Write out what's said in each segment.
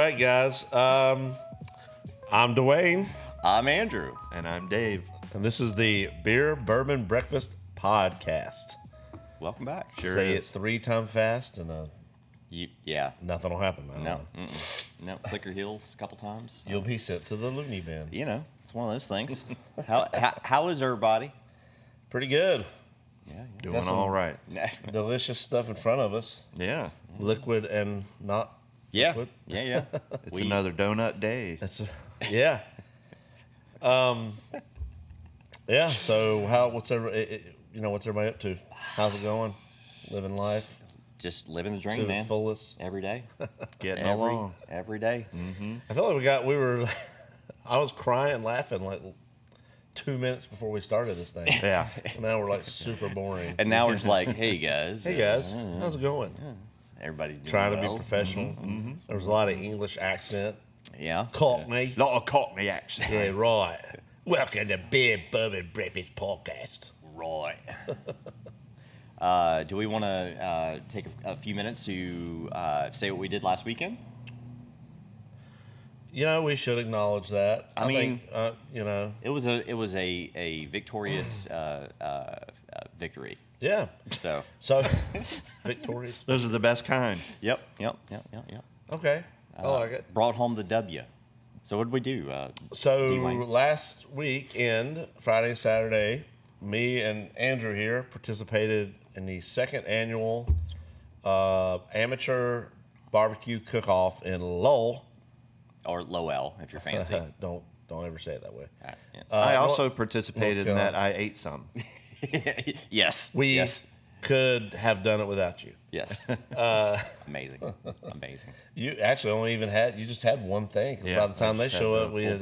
right, guys. I'm Dewayne. I'm Andrew. And I'm Dave. And this is the Beer-Bourbon-Breakfast podcast. Welcome back. Say it 3 times fast and Yeah. nothing will happen. No. Click your heels a couple times. You'll be sent to the loony bin. You know, it's one of those things. How is everybody? Pretty good. Yeah. Doing all right. Delicious stuff in front of us. Yeah. Liquid and not Yeah. liquid. Yeah. It's another donut day. Yeah. Yeah. So what's everybody up to? How's it going? Living life Just living the to dream, the man. fullest. Every day. Getting along. Every day. I felt like I was crying, laughing like 2 minutes before we started this thing. Yeah. Now we're like super boring. And now we're just like, hey guys. Hey guys, how's it going? Everybody's doing Trying to well. be professional. There was a lot of English accent. Yeah. Cockney. Lot of Cockney action. Yeah, right. Welcome to Beer-Bourbon-Breakfast podcast. Right. Do we want to take a few minutes to say what we did last weekend? We should acknowledge that. I mean, think, It was a victorious victory. yeah. So, victorious. Those are the best kind. yep. Okay. I like it. Brought home the W. So what did we do? So Dewayne? last weekend, Friday and Saturday, me and Andrew here participated in the 2nd annual amateur barbecue cook-off in Lowell. Or Lowell, if you're fancy. Don't ever say it that way. Yeah. I also North participated in that. I ate some. Yes. We Yes. could have done it without you. Yes. Amazing. You actually you just had one thing. 'Cause by the time they show up, we had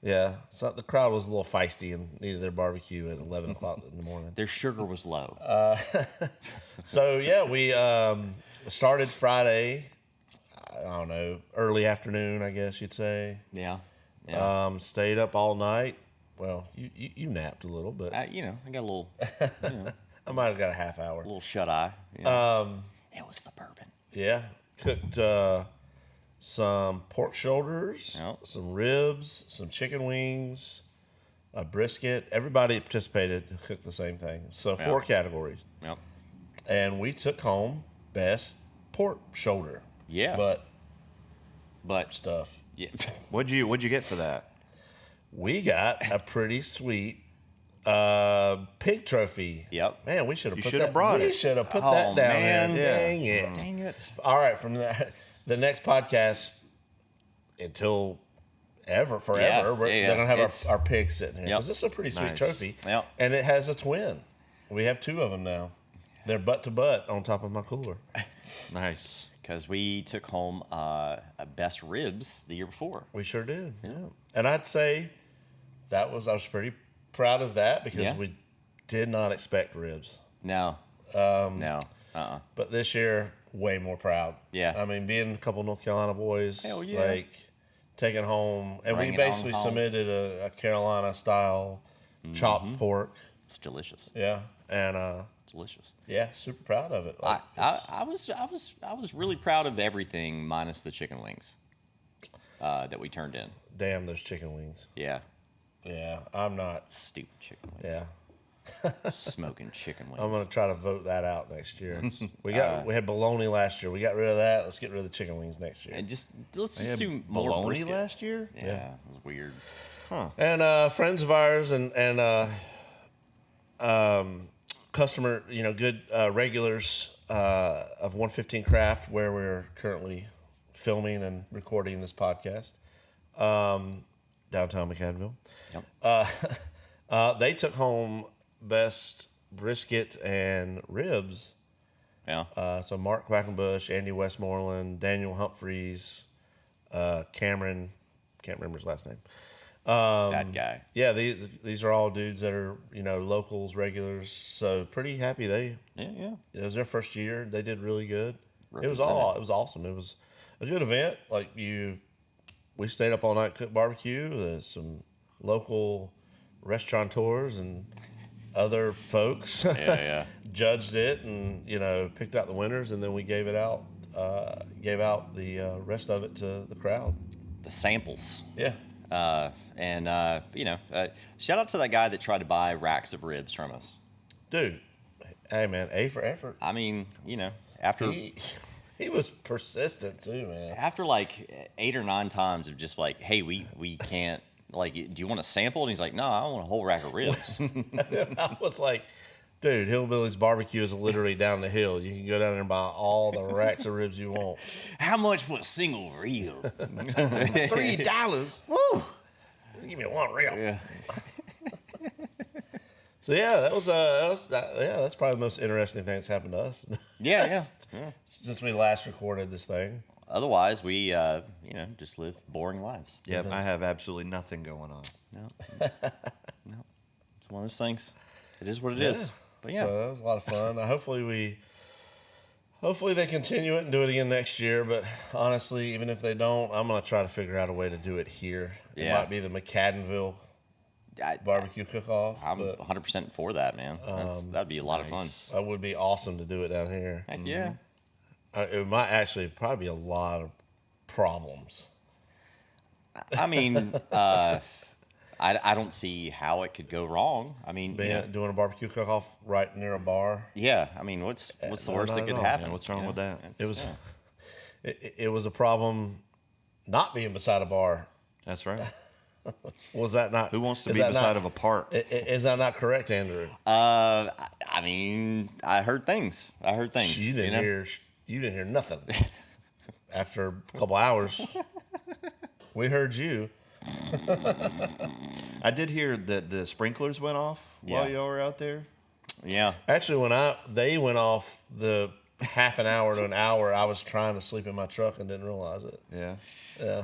yeah. So the crowd was a little feisty and needed their barbecue at 11 o'clock in the morning. Their sugar was low. So yeah, we started Friday. I don't know, early afternoon, I guess you'd say. Yeah. Stayed up all night. Well, you napped a little, but I got a little, I might have got a half hour. a little shut eye. It was the bourbon. Yeah, cooked some pork shoulders, Yep. some ribs, some chicken wings, a brisket. Everybody that participated cooked the same thing. So 4 categories. Yep. And we took home best pork shoulder. Yeah. But Stuff. yeah. What'd you get for that? We got a pretty sweet pig trophy. Yep. Man, we should have put that. brought we it. should have put Oh, that down man. there. Yeah. Dang it. Dang it. All right, from the next podcast until forever, Yeah, they're gonna have it's- our pig sitting here. Yep. 'Cause this is a pretty sweet Nice. trophy. Yep. And it has a twin. We have 2 of them now. They're butt to butt on top of my cooler. Nice. Because we took home best ribs the year before. We sure did. Yeah. And I'd say I was pretty proud of that because Yeah. we did not expect ribs. No. Um, No. But this year, way more proud. Yeah. I mean, being a couple North Carolina boys, Hell yeah. like taking home, and Bring we it on basically home. submitted a Carolina style chopped pork. It's delicious. Yeah, and Delicious. yeah, super proud of it. Like, I was really proud of everything minus the chicken wings that we turned in. damn those chicken wings. Yeah. Yeah, I'm not. Stupid chicken wings. Yeah, Smoking chicken wings. I'm gonna try to vote that out next year. We had bologna last year. We got rid of that. Let's get rid of the chicken wings next year. And let's They just had do more bologna brisket. last year? Yeah, it was weird. And friends of ours and customer, good regulars of 115 Craft, where we're currently filming and recording this podcast, downtown McAdenville. Yep. They took home best brisket and ribs. Yeah. So Mark Quackenbush, Andy Westmoreland, Daniel Humphreys, Cameron, can't remember his last name. That guy. Yeah, these are all dudes that are locals, regulars. So pretty happy Yeah. it was their first year. They did really good. It was Represented. it was awesome. It was a good event. We stayed up all night, cooked barbecue. There's some local restaurateurs and other folks Yeah. judged it and picked out the winners, and then we gave it out gave out the rest of it to the crowd. The samples. Yeah. Shout out to that guy that tried to buy racks of ribs from us. Dude, hey, man, A for effort. I mean, after... He was persistent, too, man. After, like, 8 or 9 times of just, like, hey, we can't... Like, do you want a sample? And he's like, no, I want a whole rack of ribs. I was like, dude, Hillbilly's Barbecue is literally down the hill. You can go down there and buy all the racks of ribs you want. How much for a single rib? $3. Woo! Just give me one rib. Yeah. So yeah, that's probably the most interesting thing that's happened to us. Yeah. Since we last recorded this thing. Otherwise, we just live boring lives. Yeah, I have absolutely nothing going on. No. It's one of those things. It is what it is. But yeah, so that was a lot of fun. Hopefully they continue it and do it again next year. But honestly, even if they don't, I'm gonna try to figure out a way to do it here. It might be the McAdenville barbecue cook-off. I'm 100% for that, man. That'd be a lot of fun. That would be awesome to do it down here. Heck yeah. It might actually probably be a lot of problems. I mean, I don't see how it could go wrong. I mean, Doing a barbecue cook-off right near a bar. Yeah, I mean, what's the worst that could happen? Yeah, what's wrong with that? It was a problem not being beside a bar. That's right. Was that not? Who wants to be beside of a park? Is that not correct, Andrew? I mean, I heard things. You didn't hear nothing. After a couple hours, we heard you. I did hear that the sprinklers went off while y'all were out there. Yeah. Actually, they went off the half an hour to an hour, I was trying to sleep in my truck and didn't realize it. Yeah. Yeah.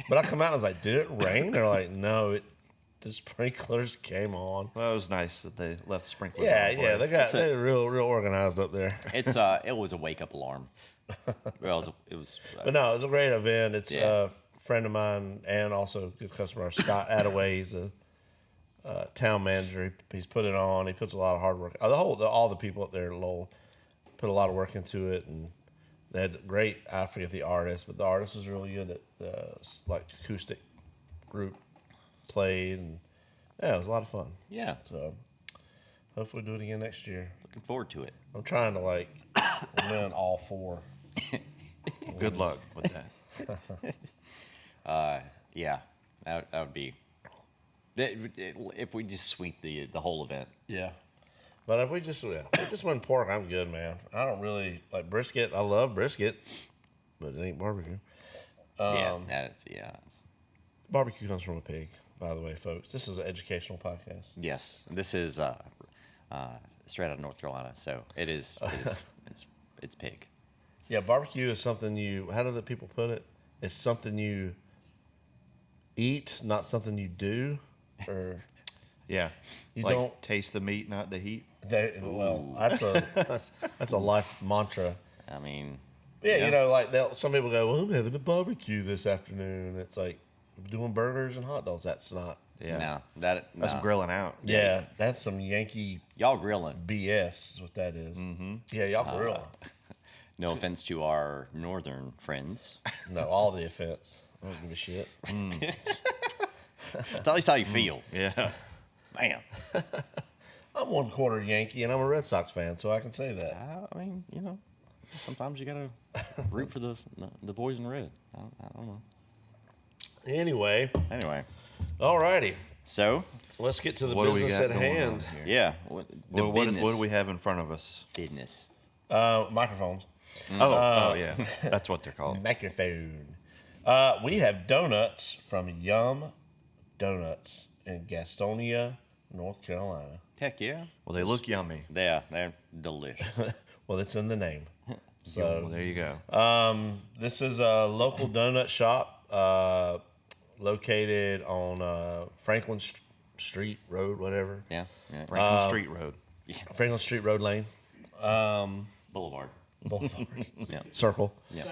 But I come out and I was like, did it rain? They're like, no, the sprinklers came on. Well, it was nice that they left the sprinklers Yeah, on for yeah. you. They're real organized up there. It was a wake up alarm. Well, it was. But no, it was a great event. It's a friend of mine and also a good customer, Scott Attaway. He's a town manager. He's put it on. He puts a lot of hard work. All the people up there at Lowell put a lot of work into it, and they had great. I forget the artist, but the artist was really good at like acoustic group played, and yeah, it was a lot of fun. Yeah. So hopefully do it again next year. Looking forward to it. I'm trying to win all 4. Good luck with that. Yeah, that would be. If we just sweep the whole event. Yeah. But if we just win pork, I'm good, man. I don't really like brisket. I love brisket, but it ain't barbecue. Barbecue comes from a pig, by the way, folks. This is an educational podcast. Yes, this is straight out of North Carolina, so it is. It's pig. Yeah, barbecue is something how do the people put it? It's something you eat, not something you do, or Yeah. you like, don't taste the meat, not the heat. Well, that's a life mantra. I mean, Yeah. Some people go, well, I'm having a barbecue this afternoon. It's like doing burgers and hot dogs. That's not. Yeah. that's Grilling out. Yeah, that's some Yankee y'all grilling. BS is what that is. Mm-hmm. Yeah, y'all grilling. No offense to our northern friends. No, all the offense. I don't give a shit. Tell us how you feel. Yeah. Bam. I'm 1/4 Yankee and I'm a Red Sox fan, so I can say that. I mean, sometimes you gotta root for the boys in red. I don't know. Anyway, alrighty. So Let's get to the What do we business got at going hand. on here? yeah, What do we have in front of us? business? Microphones. Oh, yeah. That's what they're called. Microphone. We have donuts from Yummm Donuts in Gastonia, North Carolina. Heck yeah. Well, they look yummy. They're delicious. Well, it's in the name. Well, So there you go. this is a local donut shop located on Franklin Street Road, whatever. Yeah. Franklin Street Road. Franklin Street Road Lane. Boulevard. Boulevard. Yeah. Circle. Yeah.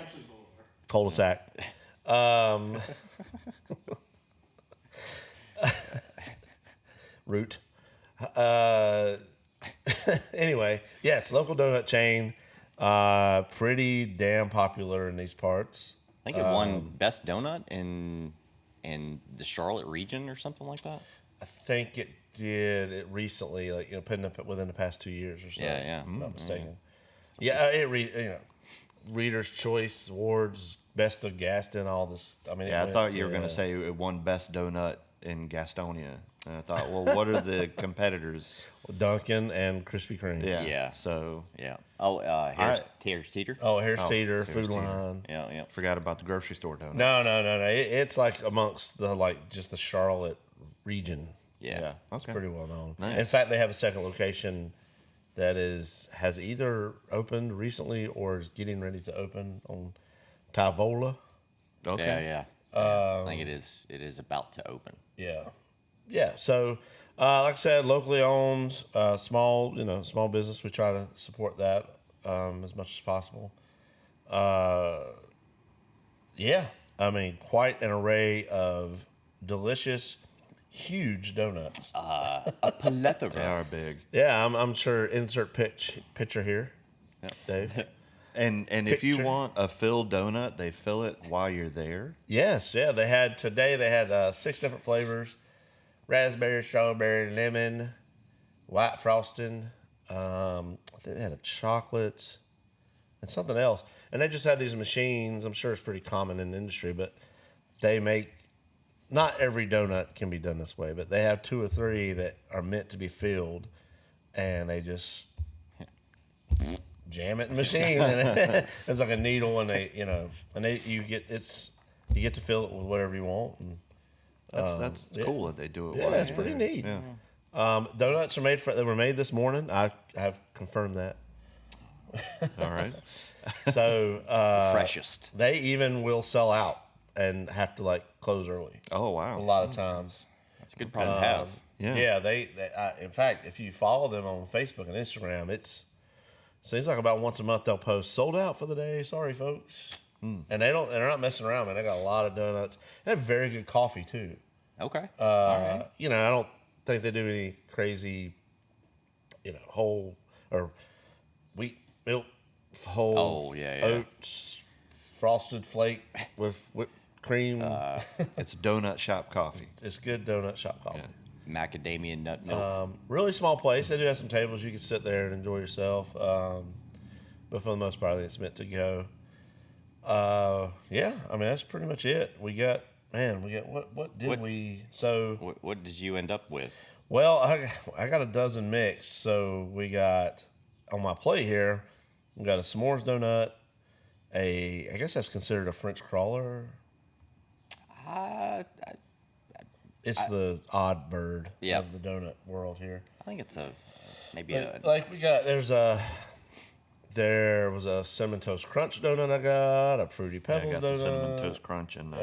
Cul-de-sac. Route. Anyway, yeah, it's a local donut chain. Pretty damn popular in these parts. I think it won Best Donut in the Charlotte region or something like that. I think it did it recently, like putting up within the past 2 years or so. Yeah. If I'm not mistaken. Yeah, Reader's Choice Awards, Best of Gaston, all this. I mean, I thought you were going to say it won Best Donut in Gastonia. And I thought, well, what are the competitors? Dunkin' and Krispy Kreme. Yeah. So Yeah. Oh, Harris Teeter. Oh, Harris Teeter, Harris Food Teeter. Line. Yeah. forgot about the grocery store donut. No. It's like amongst the just the Charlotte region. Yeah. It's Okay. pretty well known. Nice. In fact, they have a second location that has either opened recently or is getting ready to open on Tyvola. Okay. Yeah. I think it is about to open. Yeah. So, like I said, locally owned, small business. We try to support that as much as possible. I mean, quite an array of delicious, huge donuts. A plethora. They are big. Yeah, I'm sure. Insert picture here, Dave. And if you Picture. want a filled donut, they fill it while you're there. Yes, yeah. They had 6 different flavors: raspberry, strawberry, lemon, white frosting. I think they had a chocolate and something else. And they just had these machines. I'm sure it's pretty common in the industry, but they make. Not every donut can be done this way, but they have 2 or 3 that are meant to be filled, and they just jam it in the machine, and it's like a needle, and you get to fill it with whatever you want. And, That's cool that they do it. yeah, while it's you're pretty there. neat. Yeah. Donuts they were made this morning. I have confirmed that. All right. So Freshest. they even will sell out and have to close early. Oh wow. A lot of times. That's a good problem to have. Yeah. They in fact, if you follow them on Facebook and Instagram, seems like about once a month they'll post sold out for the day. Sorry, folks. And they're not messing around, man. They got a lot of donuts. They have very good coffee too. Okay. All right. I don't think they do any crazy, whole or wheat milk, whole oats, frosted flake with whipped cream. It's donut shop coffee. It's good donut shop coffee. Macadamia nut milk. Really small place. They do have some tables you can sit there and enjoy yourself. But for the most part, I think it's meant to go. I mean that's pretty much it. We got what did we? So What did you end up with? well, I got a dozen mixed. So we got on my plate here. We got a s'mores donut. I guess that's considered a French crawler. It's the odd bird of the donut world here. I think it's There was a cinnamon toast crunch donut I got, a fruity I pebbles got donut. the cinnamon toast crunch and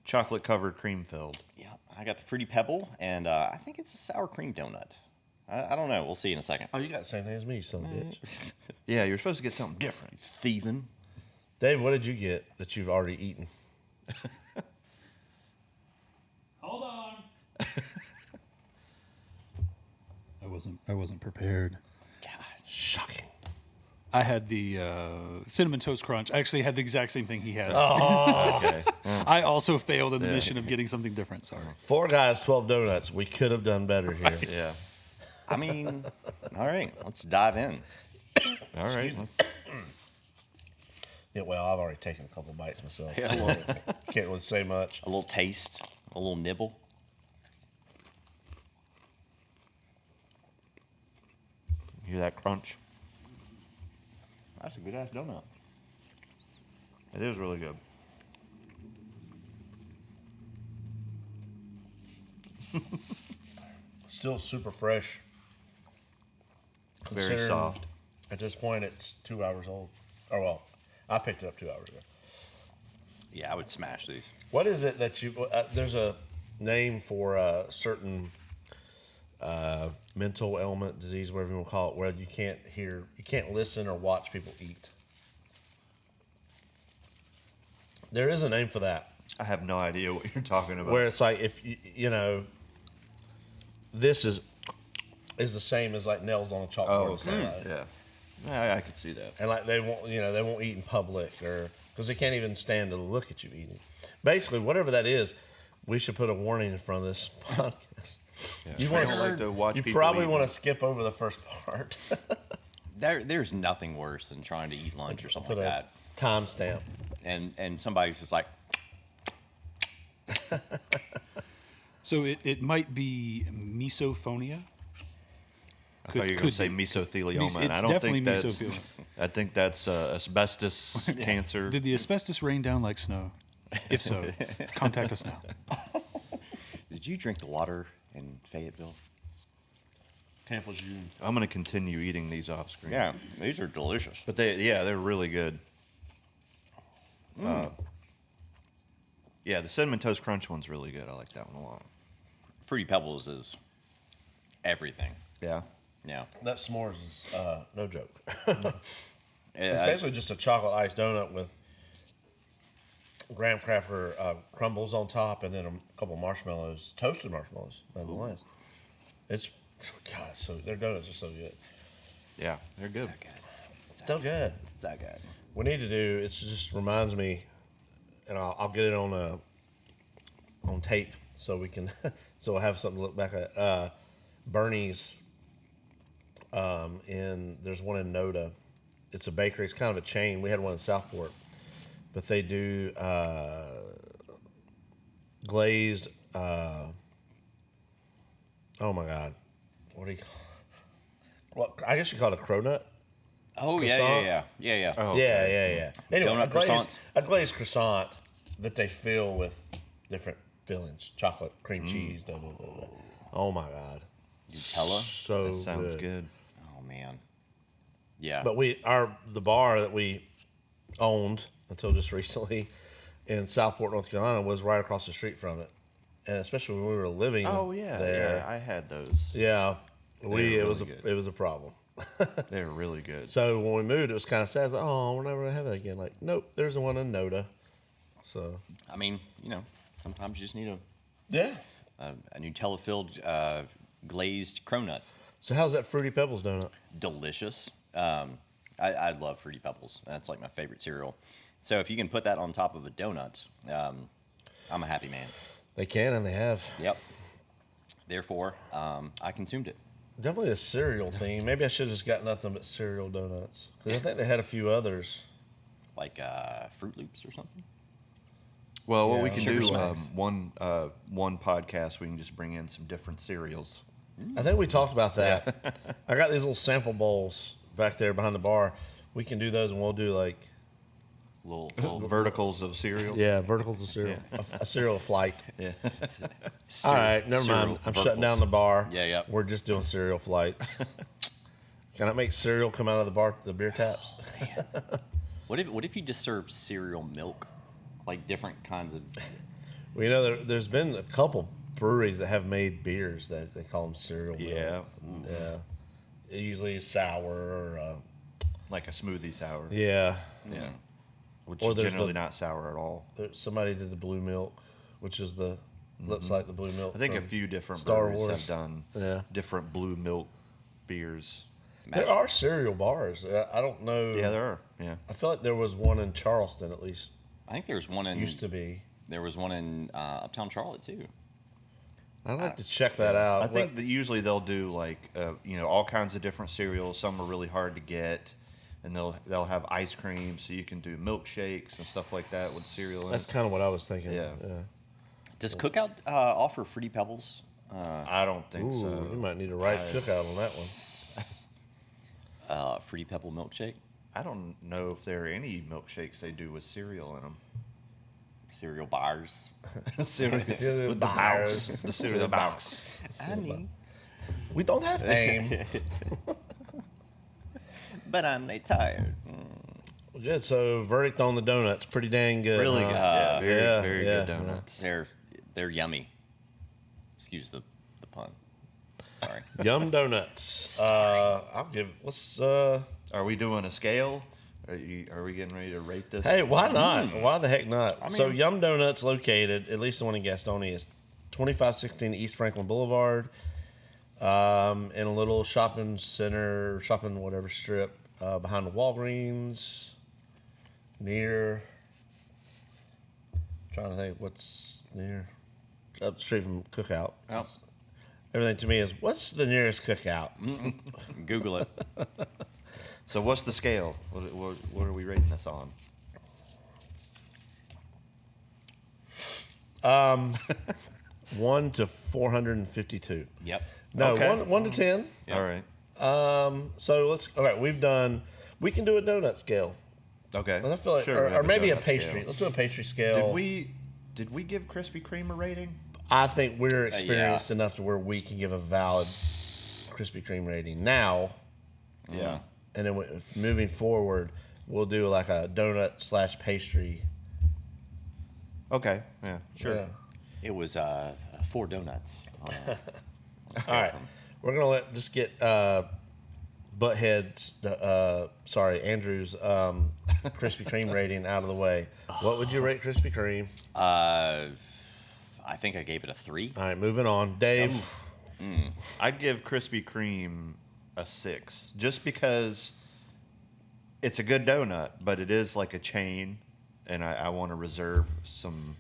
chocolate covered cream filled. Yeah, I got the fruity pebble, and I think it's a sour cream donut. I don't know. We'll see in a second. Oh, you got the same thing as me, you son of a bitch. Yeah, you're supposed to get something different. Thieving. Dave, what did you get that you've already eaten? Hold on. I wasn't prepared. God. Shocking. I had the cinnamon toast crunch. I actually had the exact same thing he has. Okay. I also failed in the mission of getting something different. Sorry. 4 guys, 12 donuts. We could have done better here. Yeah. I mean, all right. Let's dive in. All right. Yeah, well, I've already taken a couple bites myself. Yeah, Can't really say much. a little taste, a little nibble. Hear that crunch? That's a good ass donut. It is really good. Still super fresh. Very Considering soft. At this point, it's 2 hours old. Oh, well, I picked it up 2 hours ago. Yeah, I would smash these. What is it that you? There's a name for a certain mental ailment, disease, whatever you want to call it, where you can't listen or watch people eat. There is a name for that. I have no idea what you're talking about. Where it's like if this is the same as like nails on a chalkboard. Oh, or something okay. like that. I could see that. And like they won't eat in public or because they can't even stand to look at you eating. Basically, whatever that is, we should put a warning in front of this podcast. Yeah. You want like to watch You people probably eat want to them. skip over the first part. There's nothing worse than trying to eat lunch or something Put like a that, timestamp. and somebody's just like, So it might be misophonia. I thought you were going to say mesothelioma. And It's I don't definitely think that's. mesothelioma. I think that's asbestos cancer. Did the asbestos rain down like snow? If so, contact us now. did you drink the water in Fayetteville? Tampa June. I'm going to continue eating these off screen. Yeah, these are delicious. But they're really good. Yeah, the Cinnamon Toast Crunch one's really good. I like that one a lot. Fruity Pebbles is everything. Yeah. Yeah. That s'mores is no joke. Yeah, It's basically just a chocolate iced donut with graham cracker crumbles on top and then a couple marshmallows, toasted marshmallows, nonetheless. It's, God, so their donuts are so good. Yeah, they're good. So good. so good. We need to do. It just reminds me, and I'll get it on tape so we can so we'll have something to look back at. Bernie's, there's one in Noda. It's a bakery. It's kind of a chain. We had one in Southport, but they do glazed. Oh my God, what do you? Well, I guess you call it a cronut. Oh Croissant? yeah. Oh, Yeah. Anyway, Donut croissants. a glazed croissant that they fill with different fillings, chocolate, cream cheese, blah, blah, blah, blah. Oh my God, Nutella. so That sounds good. Oh man. Yeah. But the bar that we owned until just recently in Southport, North Carolina, was right across the street from it, and especially when we were living Oh yeah, there. yeah. I had those. Yeah, really it was good. a problem. They're really good. So when we moved, it was kind of sad. I was like, oh, we're never gonna have that again. Like, nope, there's the one in Noda. So I mean, sometimes you just need yeah. a Nutella-filled glazed cronut. So how's that Fruity Pebbles donut? Delicious. I love Fruity Pebbles. That's like my favorite cereal. So if you can put that on top of a donut, I'm a happy man. They can and they have. Yep. Therefore, I consumed it. Definitely a cereal theme. Maybe I should have just got nothing but cereal donuts because I think they had a few others. Like Fruit Loops or something. Well, what we Yeah. can Sugar do Smacks. one podcast, we can just bring in some different cereals. I think we talked about that. I got these little sample bowls back there behind the bar. We can do those, and we'll do like Little Verticals of cereal. verticals of cereal, a cereal flight. Yeah. All right, never cereal mind. I'm shutting down verticals. the bar. Yeah. We're just doing cereal flights. Can I make cereal come out of the beer taps? What if you just serve cereal milk, like different kinds of? Well, you know, there's been a couple breweries that have made beers that they call them cereal milk. Yeah. Yeah. It usually is sour or Like a smoothie sour. yeah. Yeah. Which Or is there's generally the- not sour at all. Somebody did the blue milk, which is looks like the blue milk. I think a from few different Star breweries Wars. have done Yeah. different blue milk beers. There are cereal bars. I don't know. Yeah, there are. Yeah. I feel like there was one in Charleston at least. I think there was one in. Used to be. There was one in Uptown Charlotte too. I'd like to check that out. I think that usually they'll do like all kinds of different cereals. Some are really hard to get, and they'll have ice cream, so you can do milkshakes and stuff like that with cereal. In That's it. kind of what I was thinking. Yeah. Does Cookout offer Fruity Pebbles? I don't think Ooh, so. you might need a right cookout on that one. Fruity Pebble milkshake, I don't know if there are any milkshakes they do with cereal in them. cereal bars. Cereal Cereal with the bars. box. The cereal box. Honey, We don't have name. but I'm tired. Well, good. So verdict on the donuts, pretty dang good. Really huh? good. Yeah, very, very yeah, good donuts. They're yummy. Excuse the pun. Sorry. Yum donuts. I'll give. Are we doing a scale? Are we getting ready to rate this? Hey, why not? Why the heck not? So Yum Donuts located, at least the one in Gastonia, is 2516 East Franklin Boulevard, in a little shopping center, shopping whatever strip, behind the Walgreens, near. Trying to think what's near. Up the street from Cookout. Oh. Everything to me is, what's the nearest Cookout? Google it. So what's the scale? What are we rating this on? 1 to 452. Yep. No, Okay. 1 to 10. Yep. All right. So all right, we can do a donut scale. Okay. I feel like, Sure, we or have maybe a donut pastry. scale. Let's do a pastry scale. Did we give Krispy Kreme a rating? I think we're experienced enough to where we can give a valid Krispy Kreme rating now. Yeah. And then moving forward, we'll do like a donut / pastry. Okay. Yeah. Sure. Yeah. It was 4 donuts. All right. We're going to just get Butthead's, Andrew's Krispy Kreme rating out of the way. What would you rate Krispy Kreme? I think I gave it a 3. All right, moving on. Dave. I'd give Krispy Kreme a 6, just because it's a good donut, but it is like a chain, and I want to reserve some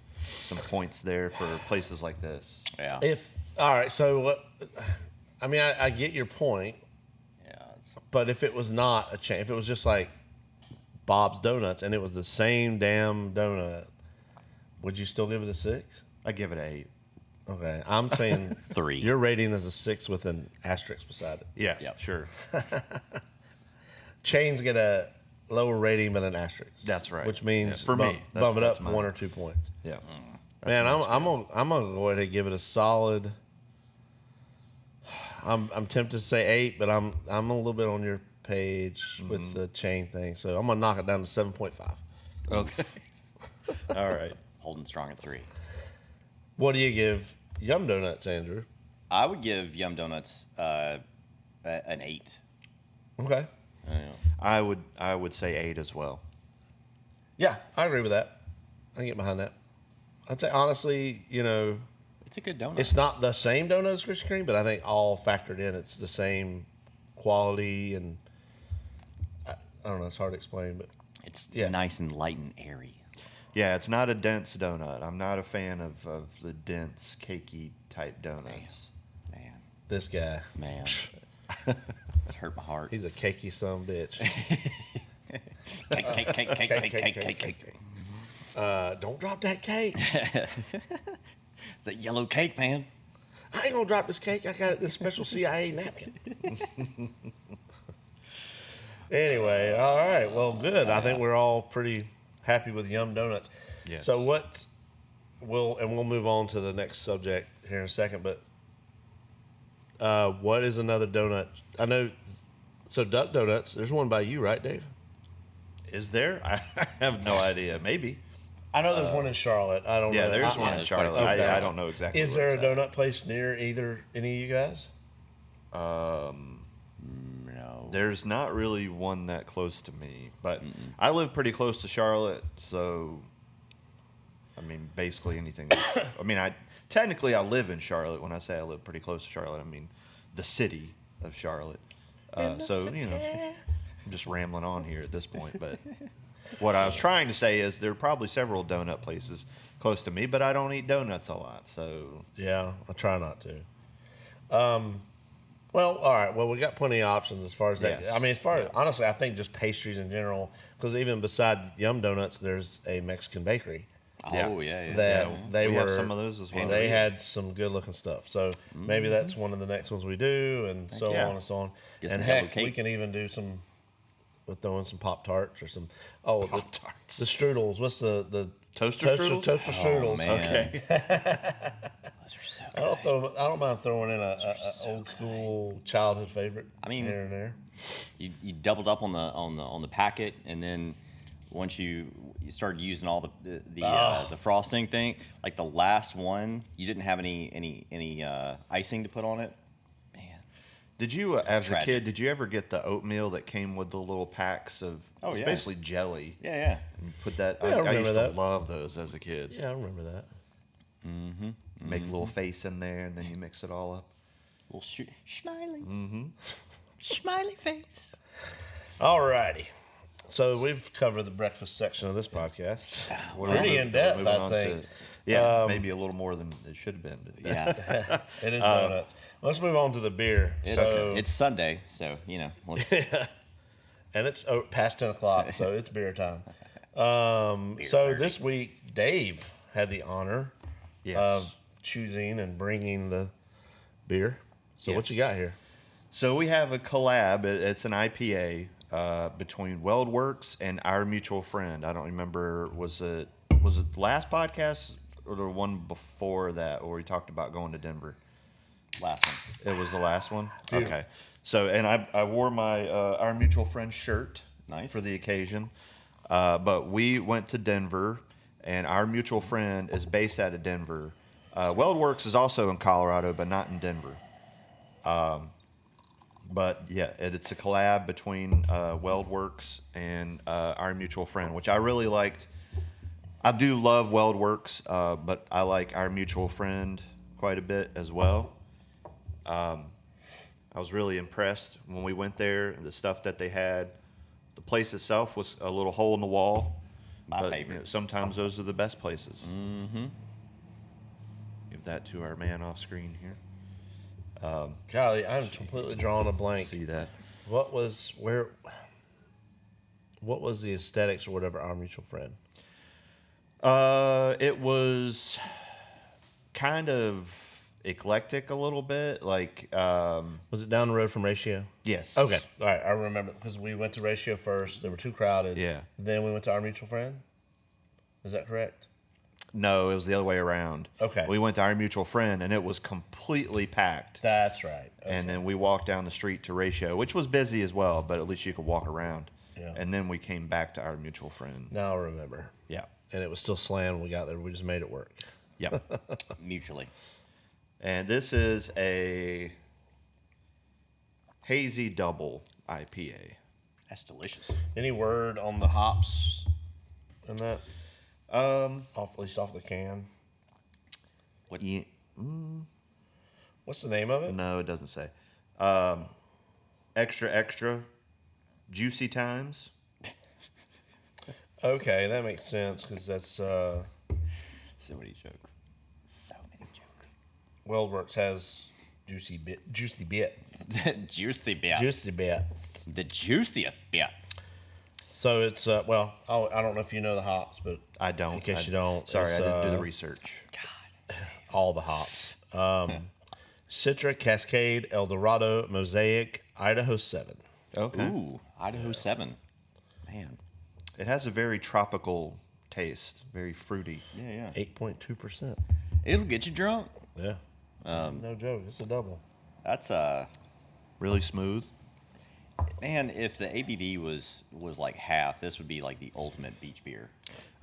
points there for places like this. Yeah. All right, so I mean, I get your point, Yeah. but if it was not a chain, if it was just like Bob's Donuts and it was the same damn donut, would you still give it a 6? I give it an 8. Okay, I'm saying 3. Your rating is a 6 with an asterisk beside it. Yeah. Yep. Sure. Chains get a lower rating but an asterisk. That's right. Which means Yeah, for me, bump it that's up mine. 1 or 2 points. Yeah. Man, I'm gonna go ahead and give it a solid. I'm tempted to say 8, but I'm a little bit on your page with the chain thing, so I'm gonna knock it down to 7.5. Okay. All right. Holding strong at 3. What do you give Yum Donuts, Andrew? I would give Yummm Donuts an 8. Okay. I would say 8 as well. Yeah, I agree with that. I can get behind that. I'd say honestly, It's a good donut. it's not the same donut as Krispy Kreme, but I think all factored in, it's the same quality, and I don't know. It's hard to explain, but It's Yeah. nice and light and airy. Yeah, it's not a dense donut. I'm not a fan of the dense, cakey type donuts. Man, this guy, it's hurt my heart. he's a cakey son of a bitch. Cake. Don't drop that cake. It's that yellow cake, man. I ain't gonna drop this cake. I got this special CIA napkin. Anyway, all right. Well, good. I think we're all pretty happy with Yum Donuts. Yes. So we'll move on to the next subject here in a second. But what is another donut? I know. So Duck Donuts. There's one by you, right, Dave? Is there? I have no idea. Maybe. I know there's one in Charlotte. I don't know. Yeah, there's I- one in there's quite a Charlotte. few. I don't know exactly. Is where there a it's donut place near any of you guys? at. No. There's not really one that close to me, but I live pretty close to Charlotte, so I mean, basically anything. I mean, technically I live in Charlotte. When I say I live pretty close to Charlotte, I mean the city of Charlotte. So I'm just rambling on here at this point. But what I was trying to say is there are probably several donut places close to me, but I don't eat donuts a lot, so Yeah, I try not to. Well, all right. Well, we got plenty of options as far as that. Yes. I mean, honestly, I think just pastries in general, because even beside Yum Donuts, there's a Mexican bakery Oh, yeah. that they we were. have some of those as well. They had some good looking stuff. So maybe that's one of the next ones we do, and so yeah. on and so on. Get And some yellow heck, we cake. can even do some with throwing some Pop-Tarts or some. Oh, Pop-Tarts. the strudels. What's the Toaster strudels? Toaster strudels. man. Okay. Those are so good. I don't mind throwing in a old school childhood favorite. I mean- here and there. You doubled up on the packet, and then once you started using all the frosting thing, like the last one, you didn't have any icing to put on it. Man, Did you, as a tragic. kid, did you ever get the oatmeal that came with the little packs of? Oh, it was yeah. basically jelly. yeah. And you put that. Yeah, I I remember used that. to love those as a kid. Yeah, I remember that. Make a little face in there, and then you mix it all up. Little smiley. Smiley face. Alrighty. So we've covered the breakfast section of this podcast. Pretty in depth, Moving I on think. maybe a little more than it should have been. But Yeah. It is donuts. Let's move on to the beer. It's Sunday, so let's, And it's past 10 o'clock, so it's beer time. So this week, Dave had the honor of choosing and bringing the beer. So what you got here? So we have a collab. It's an IPA between WeldWerks and our mutual friend. I don't remember, was it the last podcast or the one before that where we talked about going to Denver? last one. It was the last one? Beautiful. Okay. So, and I wore my our mutual friend shirt Nice. for the occasion. But we went to Denver, and our mutual friend is based out of Denver. WeldWerks is also in Colorado, but not in Denver. But yeah, it's a collab between WeldWerks and our mutual friend, which I really liked. I do love WeldWerks, but I like our mutual friend quite a bit as well. I was really impressed when we went there and the stuff that they had. The place itself was a little hole in the wall. My but, favorite. sometimes those are the best places. Mm-hmm. Give that to our man off screen here. Golly, I'm completely drawing a blank. See that? What was the aesthetics or whatever our mutual friend? It was kind of eclectic a little bit. Like, Was it down the road from Ratio? yes. Okay, all right, I remember because we went to Ratio first. They were too crowded. Yeah. Then we went to our mutual friend. Is that correct? No, it was the other way around. Okay. We went to our mutual friend, and it was completely packed. That's right. Okay. And then we walked down the street to Ratio, which was busy as well, but at least you could walk around. Yeah. And then we came back to our mutual friend. Now I remember. Yeah. And it was still slammed when we got there. We just made it work. Yeah. Mutually. And this is a hazy double IPA. That's delicious. Any word on the hops in that? At least off the can. What? Yeah, What's the name of it? no, it doesn't say. Extra, juicy times. Okay, that makes sense because that's So many jokes. So many jokes. WeldWerks has juicy bit, Juicy bits. juicy bit. The juiciest bits. So it's well, I don't know if you know the hops, but I don't. In case you don't, Sorry, I it's, didn't do the research. all the hops. Citra, Cascade, El Dorado, Mosaic, Idaho 7. Okay. Ooh, Idaho 7. Man. It has a very tropical taste, very fruity. Yeah. 8.2%. It'll get you drunk. Yeah. No joke. It's a double. That's Really smooth. man, if the ABV was like half, this would be like the ultimate beach beer.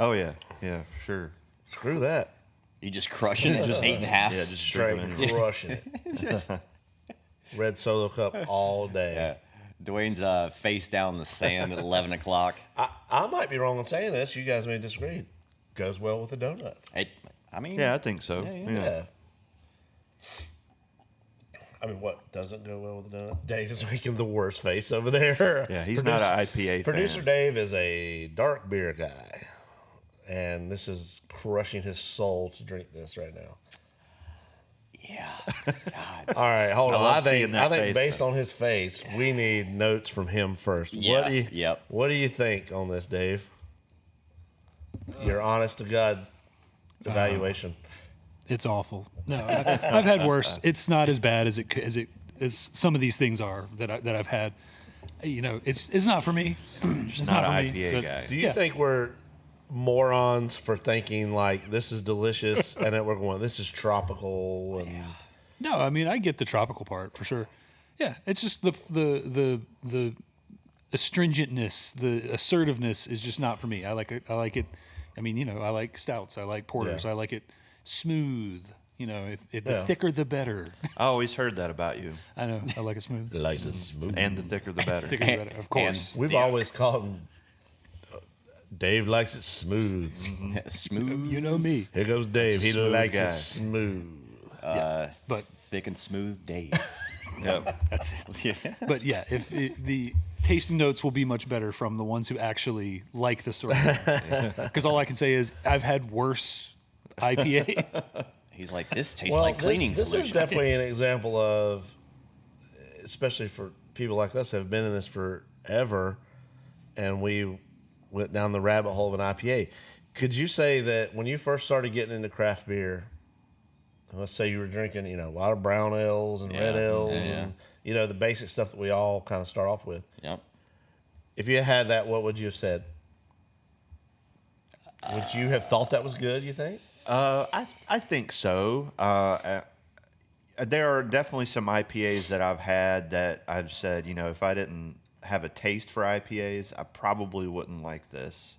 Oh yeah, yeah, for sure. Screw that. You just crushing it, just 8.5. Yeah, just Straight drink it. crushing it. Just Red Solo Cup all day. yeah. Dwayne's face down in the sand at 11 o'clock. I might be wrong in saying this. You guys may disagree. Goes well with the donuts. I mean, Yeah, I think so. Yeah. Yeah. I mean, what doesn't go well with the donut? Dave is making the worst face over there. Yeah, he's not an IPA Producer fan. Dave is a dark beer guy, and this is crushing his soul to drink this right now. Yeah. God. All right, hold on. love I seeing think that face, based though. on his face, we need notes from him first. Yeah, yep. What do you think on this, Dave? Your honest to God evaluation. It's awful. No, I've had worse. It's not as bad as as some of these things are that I've had. You know, it's not for me. It's not for an me, IPA but- guy. Do you yeah. think we're morons for thinking like this is delicious and then we're going this is tropical and No, I mean I get the tropical part for sure. Yeah, it's just the astringentness, the assertiveness is just not for me. I like it. I mean, I like stouts. I like porters. Yeah. I like it smooth. If the Yeah. thicker the better. I always heard that about you. I know. I like it smooth. likes it smooth. And the thicker the better. Thicker the better, of course. We've always called him Dave likes it smooth. Smooth, You know me. Here goes Dave. He smooth likes guy. it smooth. But thick and smooth Dave. Yep. that's it. Yeah. But yeah, if tasting notes will be much better from the ones who actually like the story. Because all I can say is I've had worse IPA. He's like, this tastes like cleaning this solution. is definitely an example of, especially for people like us who have been in this forever, and we went down the rabbit hole of an IPA. Could you say that when you first started getting into craft beer, let's say you were drinking, a lot of brown ales and red ales and, the basic stuff that we all kind of start off with. Yep. If you had that, what would you have said? Would you have thought that was good, you think? I think so. There are definitely some IPAs that I've had that I've said, if I didn't have a taste for IPAs, I probably wouldn't like this.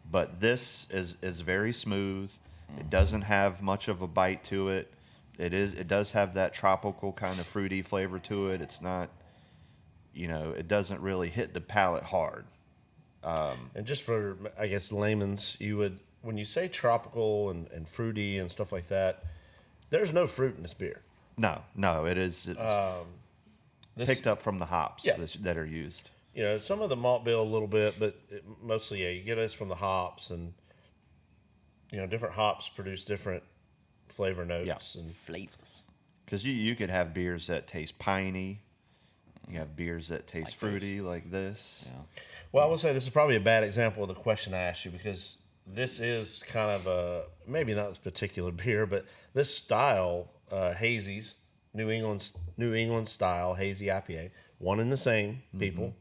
But this is very smooth. It doesn't have much of a bite to it. It does have that tropical kind of fruity flavor to it. It's not, it doesn't really hit the palate hard. And just for, I guess, layman's, when you say tropical and fruity and stuff like that, there's no fruit in this beer. No, it's picked up from the hops that are used. Some of the malt bill a little bit, but mostly, you get this from the hops, and different hops produce different flavor notes and flavors. Because you could have beers that taste piney. You have beers that taste fruity like this. Yeah. Well, I will say this is probably a bad example of the question I asked you, because this is kind of maybe not this particular beer, but this style, hazies, New England style hazy IPA, one and the same people,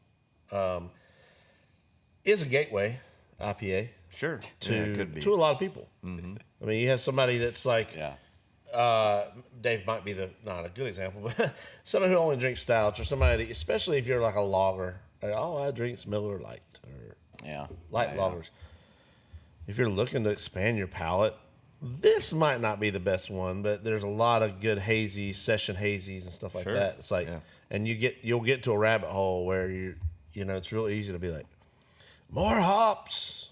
is a gateway IPA. Sure. To it could be. to a lot of people. Mm-hmm. I mean, you have somebody that's like, Dave might be not a good example, but somebody who only drinks stouts, or somebody, especially if you're like a lager, like, I drink Miller Lite or light lagers. If you're looking to expand your palate, this might not be the best one, but there's a lot of good hazy session hazies and stuff like that. It's like, and you'll get to a rabbit hole where it's real easy to be like, more hops,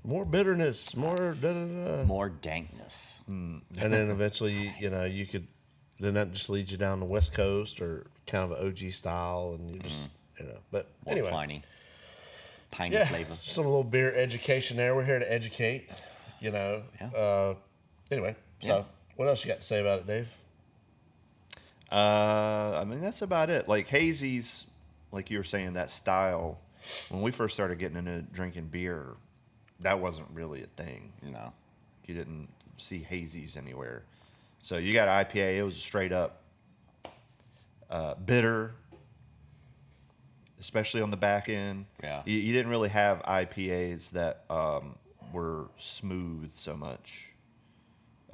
more bitterness, more da-da-da. More dankness. And then eventually, you could, then that just leads you down the West Coast or kind of an OG style, and you just, but more anyway. Piney flavor. Some little beer education there. We're here to educate, Anyway, so what else you got to say about it, Dave? I mean, that's about it. Like hazies, like you were saying, that style, when we first started getting into drinking beer, that wasn't really a thing. No. You didn't see hazies anywhere. So you got IPA, it was straight up bitter, especially on the back end. Yeah. You didn't really have IPAs that were smooth so much.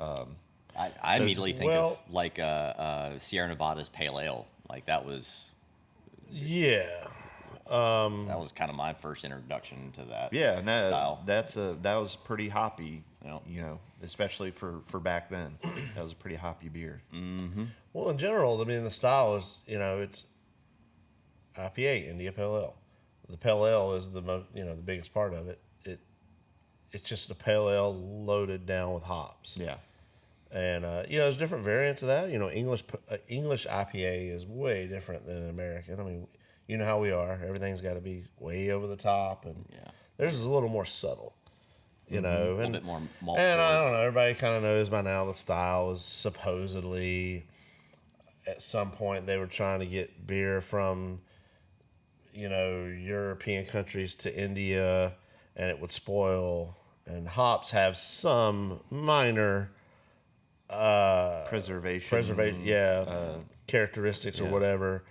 I immediately think of like Sierra Nevada's Pale Ale. Like that was. Yeah. Mm. That was kind of my first introduction to that. Yeah, and style. that was pretty hoppy. Especially for back then, that was a pretty hoppy beer. Mm-hmm. Well, in general, I mean, the style is, it's IPA, India Pale Ale. The Pale Ale is the the biggest part of it. It's just a Pale Ale loaded down with hops. Yeah. And there's different variants of that. English IPA is way different than American. I mean, you know how we are. Everything's got to be way over the top, and theirs is a little more subtle. A little bit more malt. And I don't know. Everybody kind of knows by now the style is supposedly, at some point they were trying to get beer from, European countries to India, and it would spoil. And hops have some minor preservation, characteristics or whatever.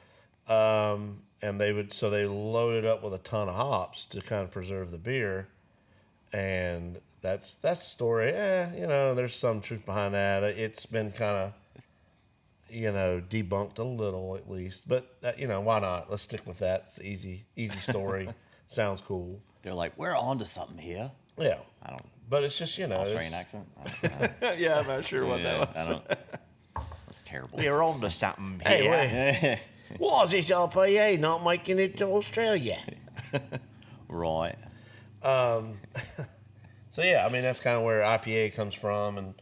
And they loaded up with a ton of hops to kind of preserve the beer. And that's the story. There's some truth behind that. It's been kind of, debunked a little at least. But why not? Let's stick with that. It's the easy story. Sounds cool. They're like, we're on to something here. Yeah. I don't. But it's just Australian accent. Yeah, I'm not sure what that was. That's terrible. We're on to something here. Hey, why is this IPA not making it to Australia? Right. So yeah, I mean that's kind of where IPA comes from, and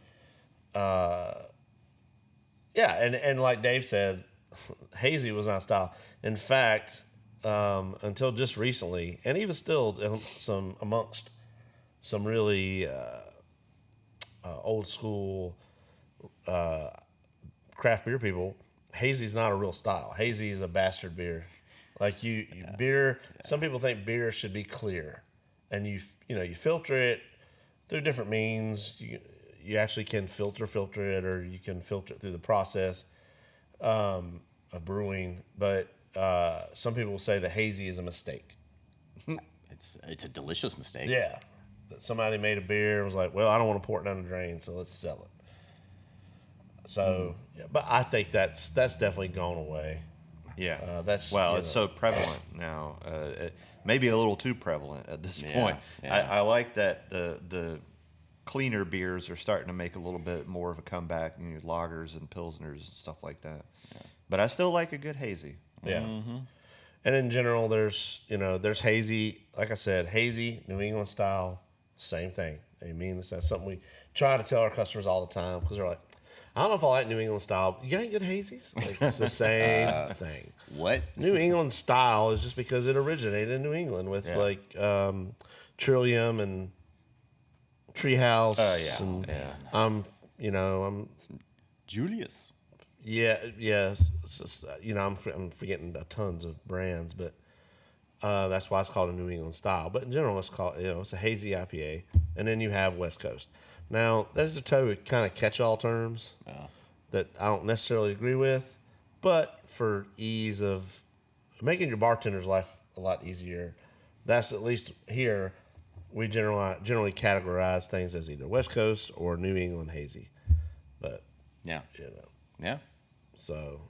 and like Dave said, hazy was not style. In fact, until just recently, and even still, amongst some really old school craft beer people, hazy's not a real style. Hazy is a bastard beer. Like beer. Some people think beer should be clear, and you filter it through different means. You actually can filter it, or you can filter it through the process of brewing. But some people will say that hazy is a mistake. It's a delicious mistake. Yeah, that somebody made a beer and was like, well, I don't want to pour it down the drain, so let's sell it. So, yeah, but I think that's definitely gone away. Yeah. It's so prevalent now. Maybe a little too prevalent at this point. Yeah. I like that the cleaner beers are starting to make a little bit more of a comeback. Lagers and pilsners and stuff like that. Yeah. But I still like a good hazy. Yeah. Mm-hmm. And in general, there's hazy. Like I said, hazy, New England style, same thing. I mean, that's something we try to tell our customers all the time, because they're like, I don't know if I like New England style. You ain't good hazies? Like, it's the same thing. What? New England style is just because it originated in New England with Trillium and Treehouse. Oh, yeah. And I'm Julius. Yeah. It's just, I'm forgetting tons of brands, but that's why it's called a New England style. But in general, it's called, it's a hazy IPA. And then you have West Coast. Now, there's the two kind of catch-all terms that I don't necessarily agree with, but for ease of making your bartender's life a lot easier, that's at least here, we generally categorize things as either West Coast or New England hazy. But, Yeah. Yeah. So,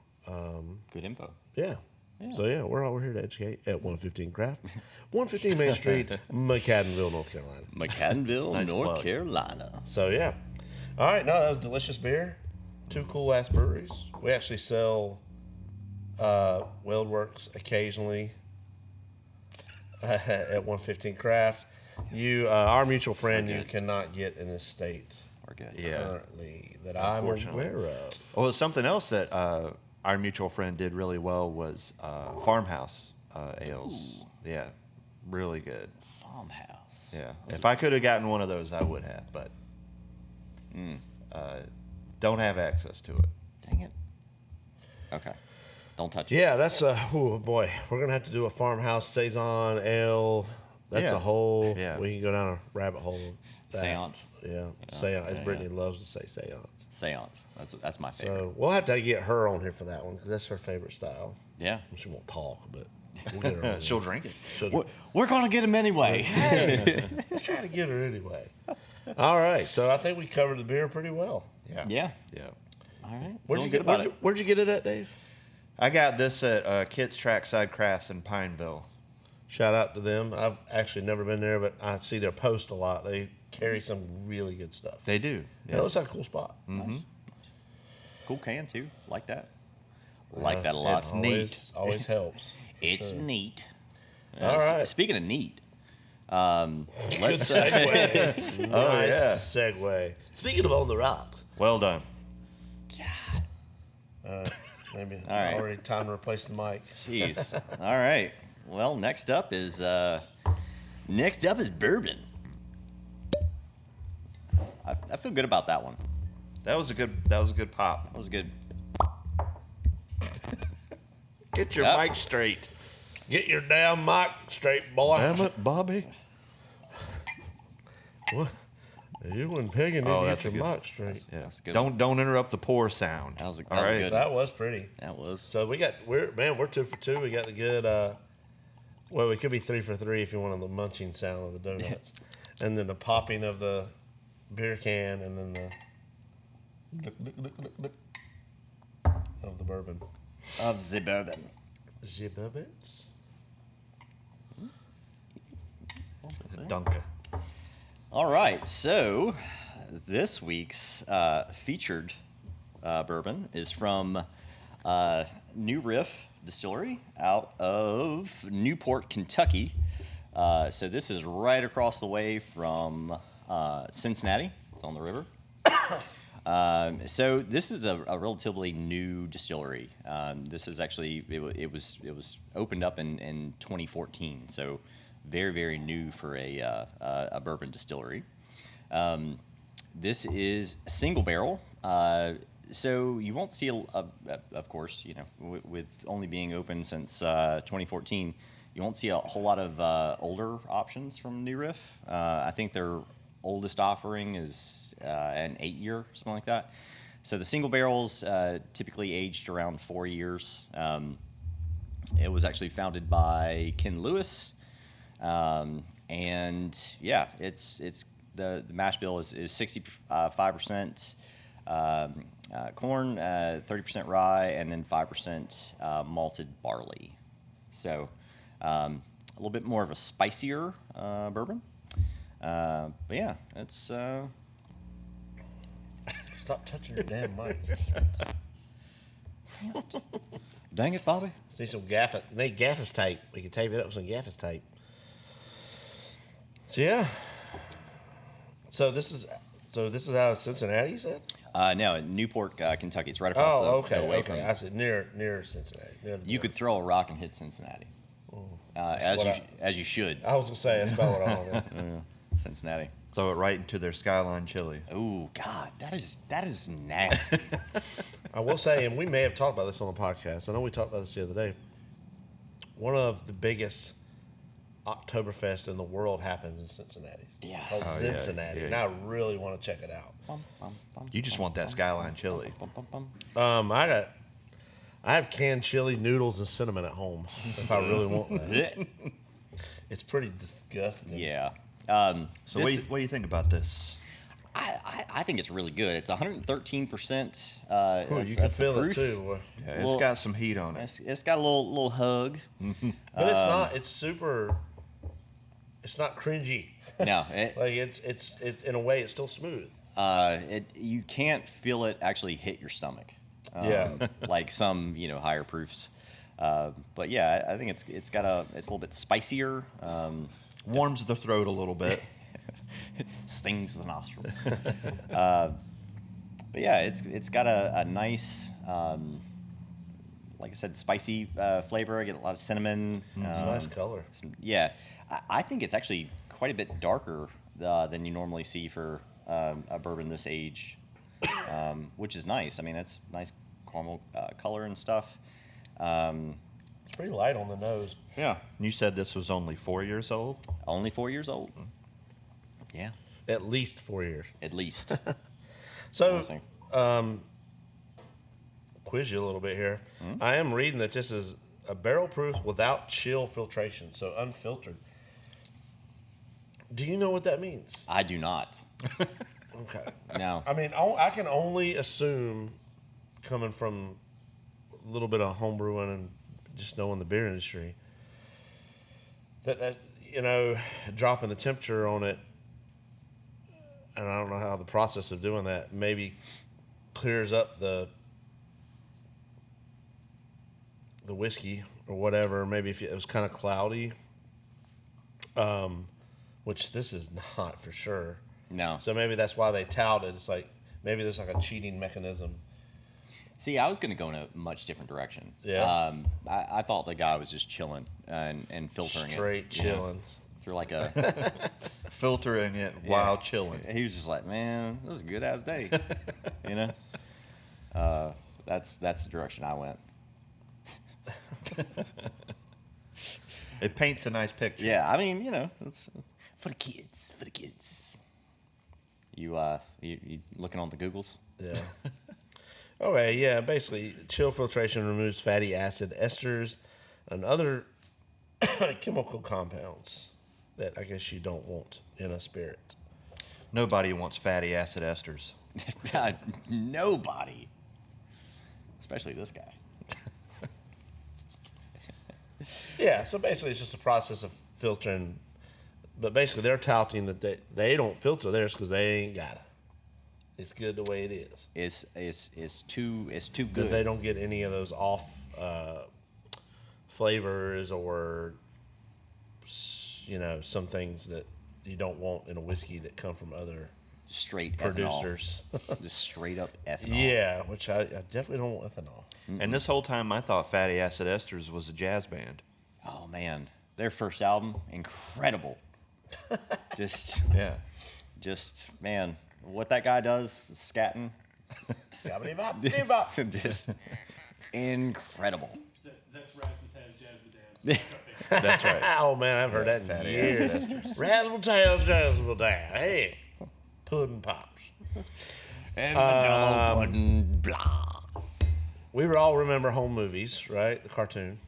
Good info. Yeah. So, we're here to educate at 115 Craft, 115 Main Street, McAdenville, North Carolina. McAdenville, Nice North plug. Carolina. So, yeah. All right. No, that was delicious beer. 2 cool-ass breweries. We actually sell WeldWerks occasionally at 115 Craft. Our mutual friend, you cannot get in this state We're good. Yeah. currently that I'm Unfortunately. aware of. Well, something else that our mutual friend did really well was farmhouse ales. Ooh. Yeah, really good. Farmhouse. Yeah, if I could have gotten one of those, I would have, but don't have access to it. Dang it. Okay. Don't touch it. Yeah, that's oh boy. We're gonna have to do a farmhouse saison ale. That's Yeah. a whole. Yeah. We can go down a rabbit hole. of that. Seance. Yeah, seance. As Brittany loves to say, seance. Seance. That's my favorite. So we'll have to get her on here for that one because that's her favorite style. Yeah. She won't talk, but we'll get her on. She'll drink it. We're going to get him anyway. Let's try to get her anyway. All right, so I think we covered the beer pretty well. Yeah. Yeah. Yeah. All right. Where'd you get it at, Dave? I got this at Kit's Trackside Crafts in Pineville. Shout out to them. I've actually never been there, but I see their post a lot. They carry some really good stuff. They do. Yeah, it looks like a cool spot. Nice. Cool can too. Like that. Like that a lot. it's neat. Always helps. It's neat. All right. Speaking of neat, Good let's segue. Nice yeah. segue. Speaking of on the rocks, Well done. maybe All right. already time to replace the mic. Jeez. All right. Well, next up is bourbon. I feel good about that one. That was a good pop. That was good. Get your Yep. mic straight. Get your damn mic straight, boy. Damn it, Bobby. What? You and Peggy need Oh, to that's get a your good- mic straight. Yeah. That's a good Don't interrupt the pour sound. That was a All right. good- That was pretty. That was. So we're 2 for 2. We got the good. Well, we could be 3 for 3 if you wanted the munching sound of the donuts, and then the popping of the beer can, and then the of the bourbon. Of the bourbon. The bourbons. Dunker. All right. So this week's featured bourbon is from New Riff Distillery out of Newport, Kentucky. So this is right across the way from Cincinnati. It's on the river. So this is a relatively new distillery. This is actually it was opened up in 2014. So very, very new for a bourbon distillery. This is single barrel. So you won't see, of course, you know, with only being open since 2014, you won't see a whole lot of older options from New Riff. I think their oldest offering is an 8-year, something like that. So the single barrels typically aged around 4 years. It was actually founded by Ken Lewis. And yeah, it's the mash bill is 65% corn, 30% rye, and then 5% malted barley. So a little bit more of a spicier bourbon. But yeah, it's Stop touching your damn mic. dang it, Bobby. See some gaff. You need gaffers tape. We can tape it up with some gaffers tape. So yeah. So this is out of Cincinnati, you said? No, Newport, Kentucky. It's right across the way from. I said near Cincinnati. You could throw a rock and hit Cincinnati, as you should. I was gonna say that's about what I want. Cincinnati. Throw it right into their Skyline chili. Oh God, that is nasty. I will say, and we may have talked about this on the podcast. I know we talked about this the other day. One of the biggest Oktoberfest in the world happens in Cincinnati. Yeah. Called Cincinnati. yeah. And I really want to check it out. You just want that Skyline chili. I have canned chili, noodles, and cinnamon at home if I really want that. It's pretty disgusting. Yeah. So what do you think about this? I think it's really good. It's 113%. You can feel it too. Yeah, it's got some heat on it. It's got a little hug. But it's not. It's super. It's not cringy. No, Like it's in a way it's still smooth. you can't feel it actually hit your stomach. Yeah. Like some higher proofs. But yeah, I think it's a little bit spicier. Warms the throat a little bit. Stings the nostrils. But yeah, it's got a nice, like I said, spicy flavor. I get a lot of cinnamon. It's a nice color. Yeah, I think it's actually quite a bit darker than you normally see for a bourbon this age, which is nice. I mean, it's nice caramel color and stuff. It's pretty light on the nose. Yeah. You said this was only 4 years old? Only 4 years old. Yeah, At least 4 years. at least. So, Honestly. quiz you a little bit here. I am reading that this is a barrel proof without chill filtration, so unfiltered. Do you know what that means? I do not. Okay. No. I mean, I can only assume, coming from a little bit of homebrewing and just knowing the beer industry, that dropping the temperature on it, and I don't know how the process of doing that maybe clears up the whiskey or whatever. Maybe if it was kind of cloudy, which this is not for sure. No. So maybe that's why they touted. It's like maybe there's like a cheating mechanism. See, I was going to go in a much different direction. Yeah. I thought the guy was just chilling and filtering Straight it. chilling. Through like a. Filtering it while chilling. He was just like, man, this is a good ass day. That's the direction I went. It paints a nice picture. Yeah, I mean, it's for the kids. For the kids. You looking on the Googles? Yeah. Okay, yeah, basically, chill filtration removes fatty acid esters and other chemical compounds that I guess you don't want in a spirit. Nobody wants fatty acid esters. God, nobody. Especially this guy. Yeah, so basically it's just a process of filtering, but basically they're touting that they don't filter theirs because they ain't got it. It's good the way it is. It's too Because good. they don't get any of those off flavors or some things that you don't want in a whiskey that come from other straight producers. ethanol. Just straight up ethanol. Yeah, which I definitely don't want ethanol. And this whole time, I thought Fatty Acid Esters was a jazz band. Oh man, their first album, incredible. Just man, what that guy does, scatting, just incredible. That's Razzmatazz Jazz That's right. Oh man, I've heard that in Fatty years. Acid Esters. Razzmatazz, Jazzmatazz. Hey, pudding pops. And Jello pudding, blah. We would all remember home movies, right? The cartoon.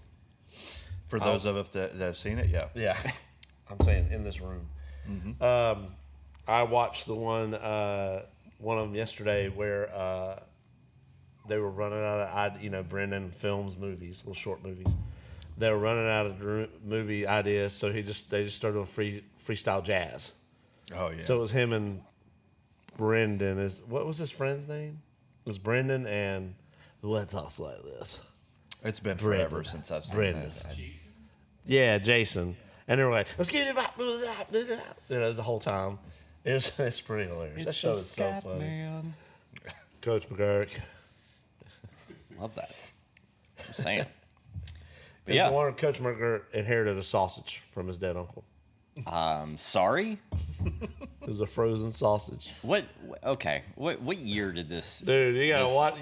For those of us that have seen it, yeah. Yeah, I'm saying in this room. I watched the one of them yesterday where they were running out of, Brendan films movies, little short movies. They were running out of movie ideas, so they just started doing freestyle jazz. Oh, yeah. So it was him and Brendan. What was his friend's name? It was Brendan and let's talk like this. It's been Brendan. forever since I've seen Brendan. that. Yeah, Jason. And they were like, let's get it back. The whole time. It's pretty hilarious. That show is so funny. Man. Coach McGurk. Love that. I'm saying. But Yeah. yeah. The one Coach McGurk inherited a sausage from his dead uncle. Sorry. It was a frozen sausage. What? Okay. What year did this? Dude, you gotta this- watch.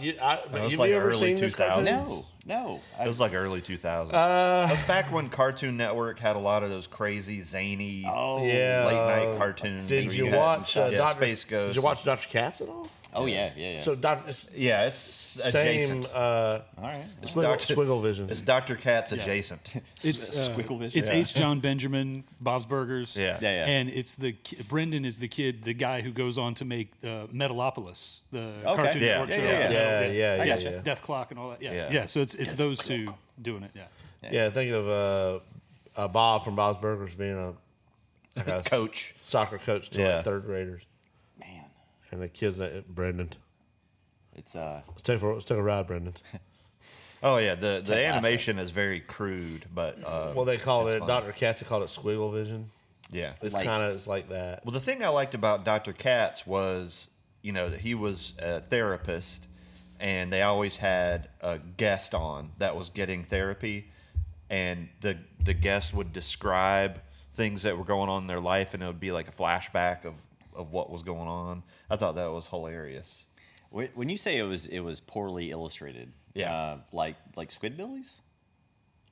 was Have like you ever early seen this 2000s. cartoon? No. It was like early 2000s. That was back when Cartoon Network had a lot of those crazy, zany, Yeah. late-night cartoons. Did where you had watch some- Dr. Space Ghost? Did you watch Dr. Katz at all? Oh yeah. So Dr. Yeah, it's Same adjacent. All right. squiggle vision. It's Dr. Katz adjacent. It's Squickle Vision. It's H. John Benjamin, Bob's Burgers. Yeah. Yeah. And it's Brendan is the guy who goes on to make Metalopolis, the Okay. Cartoon Yeah. Network Yeah, show. yeah, yeah. I Yeah, gotcha. yeah. Death Clock and all that. Yeah. Yeah. So it's those two doing it. Yeah. Yeah, think of Bob from Bob's Burgers being a Coach. soccer coach to Yeah. like third graders, Man, and the kids Brendan. it's Let's take a ride, Brendan. Oh yeah, the Ted Lasso. animation is very crude, but Well, they called it's it fun. Dr. Katz. They called it squiggle vision. Yeah. It's Like- it's like that. Well, the thing I liked about Dr. Katz was, that he was a therapist, and they always had a guest on that was getting therapy, and the guest would describe things that were going on in their life, and it would be like a flashback of what was going on. I thought that was hilarious. when you say it was poorly illustrated. Yeah. Like Squidbillies.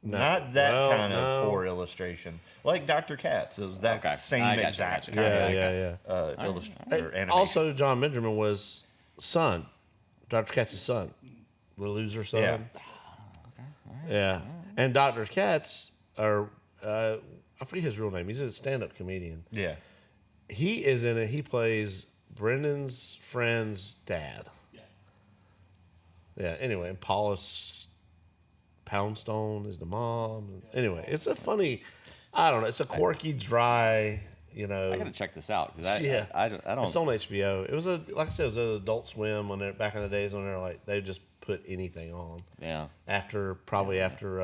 No. Not that Well, kind of no. poor illustration, like Dr. Katz. It was that Okay. same I gotcha, exact gotcha. kind Yeah, of yeah. illustration. Hey, also, John Benjamin was son, Dr. Katz's son, the loser son. Yeah. Yeah. And Dr. Katz, I forget his real name. He's a stand-up comedian. Yeah. He is in it. He plays Brendan's friend's dad. Yeah. Anyway, and Paulus Poundstone is the mom. Anyway, it's a funny. I don't know. It's a quirky, dry. I gotta check this out because Yeah. I don't. It's on HBO. It was like I said, it was an Adult Swim when they're back in the days when they're like they just put anything on. Yeah. After After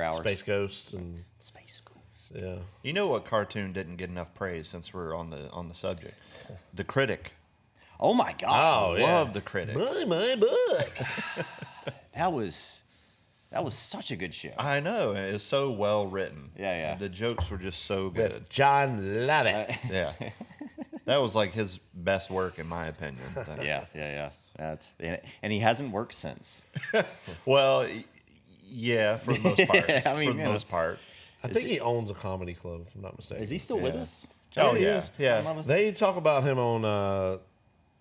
hours. Space Ghosts and Space School. yeah. You know what cartoon didn't get enough praise since we're on the subject? The Critic. Oh my God. Oh yeah. Love The Critic. My book. That was such a good show. I know, and it's so well written. Yeah. The jokes were just so good. With John Lovett. Yeah. That was like his best work, in my opinion. Yeah. And he hasn't worked since. Well, yeah, for the most part. I mean, for the most part. I think he owns a comedy club, if I'm not mistaken. Is he still with Yeah. us? Oh, he yeah. is. Yeah. They talk about him on.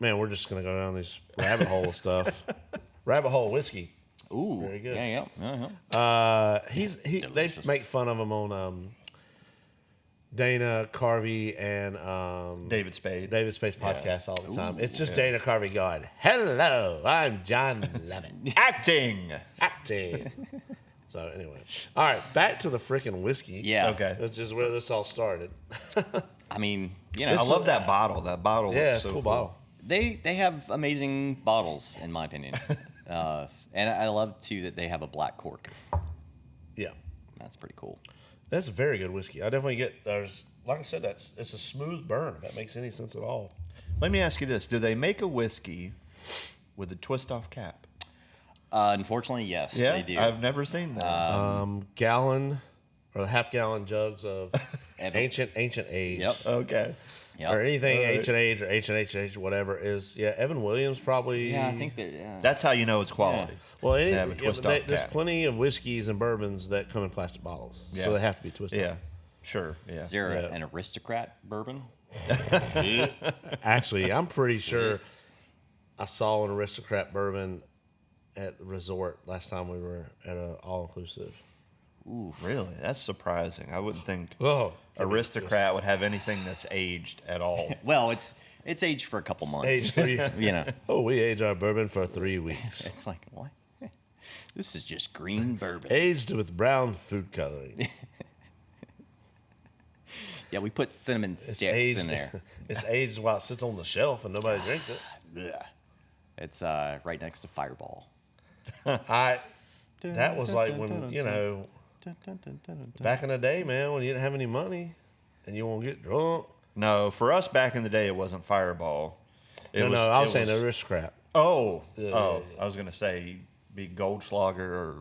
Man, we're just gonna go down these rabbit hole stuff. Rabbit hole whiskey. Ooh. Very good. Yeah. Uh-huh. They Delicious. make fun of him on Dana Carvey and David Spade. David Spade's podcast all the time. It's just Dana Carvey going, "Hello, I'm John Lovett, Acting. acting." So anyway, all right, back to the freaking whiskey. Yeah. Okay. That's just where this all started. I mean, I love that bottle. That bottle Yeah, looks it's so a cool bottle. they have amazing bottles, in my opinion. And I love too that they have a black cork. Yeah, That's pretty cool. that's a very good whiskey. I definitely get there's like I said, it's a smooth burn. If that makes any sense at all. Let me ask you this: do they make a whiskey with a twist-off cap? Unfortunately, yes, Yeah, they do. I've never seen that. Gallon or half-gallon jugs of Ever- ancient age. Yep. Okay. Yep. Or anything All right. ancient age or ancient age, whatever is. Yeah, Evan Williams probably. Yeah, I think that. Yeah. That's how you know it's quality. Well, They have a yeah, twist-off there's cap. plenty of whiskeys and bourbons that come in plastic bottles, Yeah. so they have to be twisted. Yeah. Sure. Yeah. Is there Yeah. an aristocrat bourbon? Actually, I'm pretty sure I saw an aristocrat bourbon at the resort last time we were at an all-inclusive. Really? That's surprising. I wouldn't think Oh, Aristocrat would have anything that's aged at all. Well, it's aged for a couple months. Age 3. You know, Oh, we age our bourbon for 3 weeks. it's like what? This is just green bourbon. Aged with brown food coloring. Yeah, we put cinnamon It's sticks aged in there. It's aged while it sits on the shelf and nobody drinks it. Blech. It's right next to Fireball. That was like when, you know, back in the day, man, when you didn't have any money and you want to get drunk. No, for us back in the day, it wasn't Fireball. I was saying aristocrat. Oh, Yeah. I was gonna say be Goldschlager or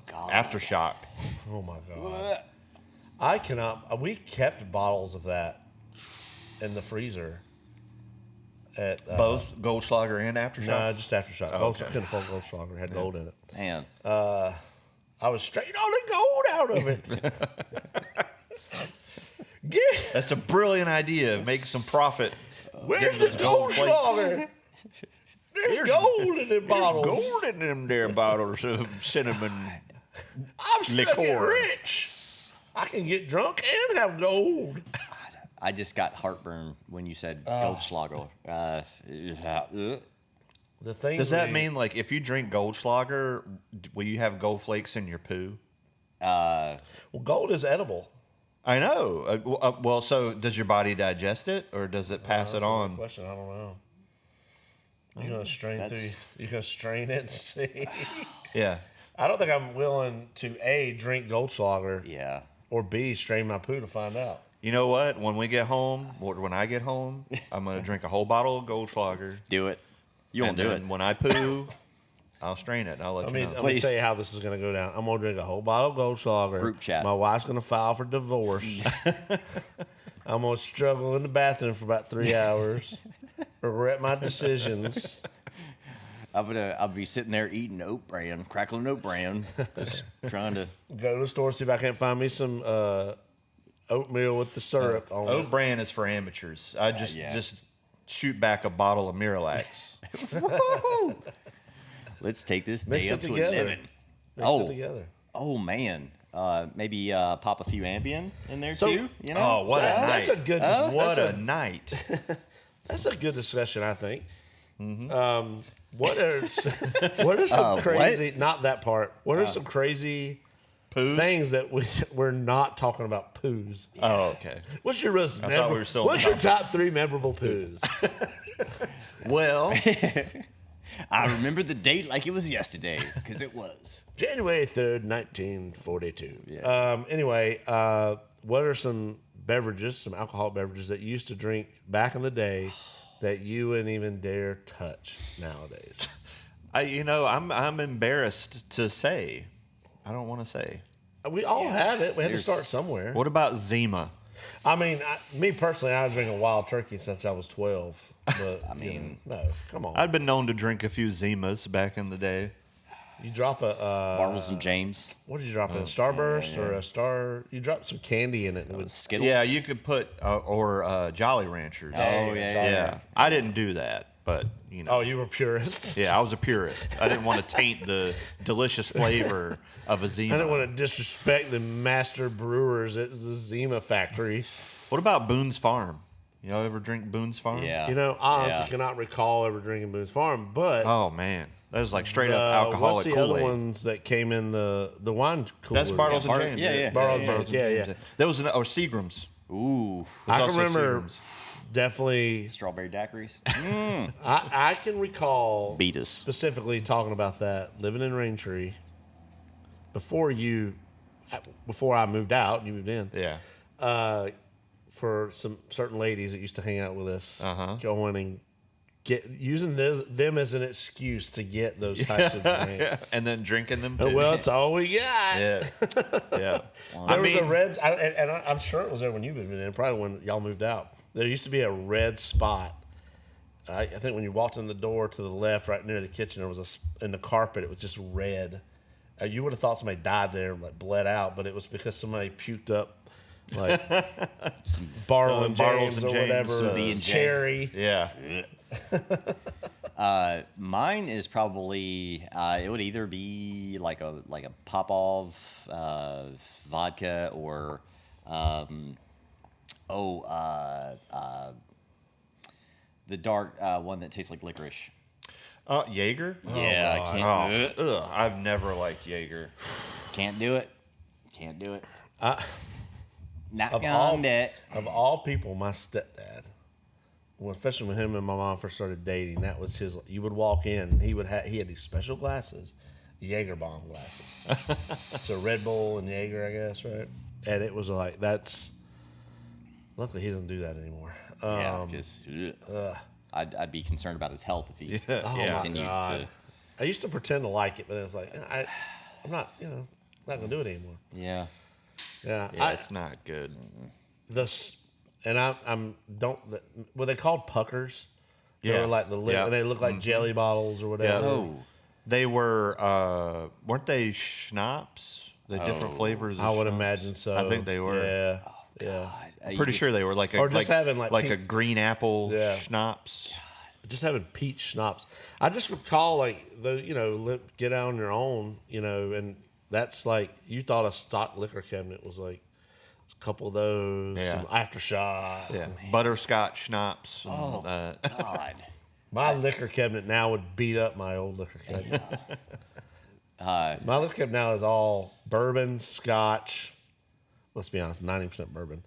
God. Aftershock. Oh my god! I cannot. We kept bottles of that in the freezer. At Both Goldschlager and Aftershock. No, just aftershock. Oh, Gold, okay. couldn't afford Goldschlager. It had gold in it. Man, I was straight on the gold out of it. Get, That's a brilliant idea. Make some profit. where's Getting the those gold plates. Goldschlager? There's gold in the bottles. gold in them there bottles of cinnamon. I'm still get liqueur. rich. I can get drunk and have gold. I just got heartburn when you said Goldschlager. The thing Does that mean like if you drink Goldschlager, will you have gold flakes in your poo? well, gold is edible? I know. Well, so does your body digest it, or does it pass That's it a good on? question. I don't know. You're gonna strain That's- through. You're gonna strain it and see. Yeah. I don't think I'm willing to A, drink Goldschlager, Yeah. or B, strain my poo to find out. You know what? When we get home, or when I get home, I'm gonna drink a whole bottle of Goldschlager. Do it. You won't and do then it. When I poo, I'll strain it and I'll let I you mean, know. I'm gonna Please. tell you how this is gonna go down. I'm gonna drink a whole bottle of Goldschlager. Group chat. My wife's gonna file for divorce. I'm gonna struggle in the bathroom for about 3 hours. Regret my decisions. I'll be sitting there eating oat bran, crackling oat bran, just trying to. Go to the store, see if I can't find me some oatmeal with the syrup on Oat it. bran is for amateurs. I yeah. just shoot back a bottle of Miralax. Let's take this Mix day it up to together. 11. Mix Oh. it together. Oh man, maybe pop a few Ambien in there So- too. You know? Oh, what a night! That's a good. What a night! That's a good discussion, I think. What are some crazy? Not that part. What are some crazy Poos? things that we're not talking about? Poos. Oh, okay. What's your most thought we memorable? were still What's on your top 3 memorable poos? Well, I remember the date like it was yesterday because it was. January 3rd, 1942. Yeah. Anyway, what are some beverages, some alcoholic beverages that you used to drink back in the day that you wouldn't even dare touch nowadays? I'm embarrassed to say. I don't want to say. We all have it. We had to There's- start somewhere. What about Zima? I mean, me personally, I was drinking wild turkey since I was 12. But I mean- no, come on. I'd been known to drink a few Zimas back in the day. You drop a Bartles and James, what did you drop? A Starburst or a Star? You dropped some candy in it. It was Skittles. Yeah, you could put or Jolly Ranchers. Oh yeah, Jolly yeah. Yeah, I didn't do that, but you know. oh, you were purist. Yeah, I was a purist. I didn't want to taint the delicious flavor of a Zima. I didn't want to disrespect the master brewers at the Zima factory. What about Boone's Farm? Y'all ever drink Boone's Farm? Yeah. You know, I honestly Yeah. cannot recall ever drinking Boone's Farm, but Oh man, that was like straight up alcoholic what's the other Kool-Aid. ones that came in the wine cooler? That's Bartles and Bart- James. yeah, yeah. Bartles Bartles and James, yeah. There was or Seagram's. Ooh, I can also remember Seagram's. definitely. strawberry daiquiris. I can recall Beat us. specifically talking about that living in Raintree before I moved out. You moved in. Yeah. for some certain ladies that used to hang out with us, Uh-huh. going and using them as an excuse to get those types of drinks. And then drinking them Oh, too. well, it's all we got. Yeah. Yeah. There was a red, and I'm sure it was there when you moved in, probably when y'all moved out. There used to be a red spot. I think when you walked in the door to the left, right near the kitchen, there was in the carpet, it was just red. You would have thought somebody died there and like bled out, but it was because somebody puked up like Bartle and James or whatever, B&J. cherry. Yeah. Mine is probably it would either be like a Popov vodka or the dark one that tastes like licorice. Jaeger? Yeah, I can't. I've never liked Jaeger. Can't do it. Can't do it. Not Of gonna do it. Of all people, my stepdad, well, especially when him and my mom first started dating, that was his. You would walk in, he had these special glasses, Jaeger bomb glasses. So Red Bull and Jaeger, I guess, right? And it was like that's. Luckily, he doesn't do that anymore. I'd be concerned about his health if he Oh continued my God. to. I used to pretend to like it, but it was like I'm not, not gonna do it anymore. Yeah. Yeah, Yeah, it's not good. Were they called puckers? They Yeah. were like and they look like jelly bottles or whatever. Yeah. Oh. They were, weren't they schnapps? The different flavors of I would schnapps? imagine so. I think they were. Yeah. Yeah. Pretty sure they were like a, Or just having, like, a pink- green apple Yeah. schnapps. Just having peach schnapps. I just recall get out on your own, and that's like you thought a stock liquor cabinet was like a couple of those, Yeah. some aftershock. Yeah. Butterscotch schnapps. And, Oh, God. My liquor cabinet now would beat up my old liquor cabinet. My liquor cabinet now is all bourbon, scotch. Let's be honest, 90% bourbon,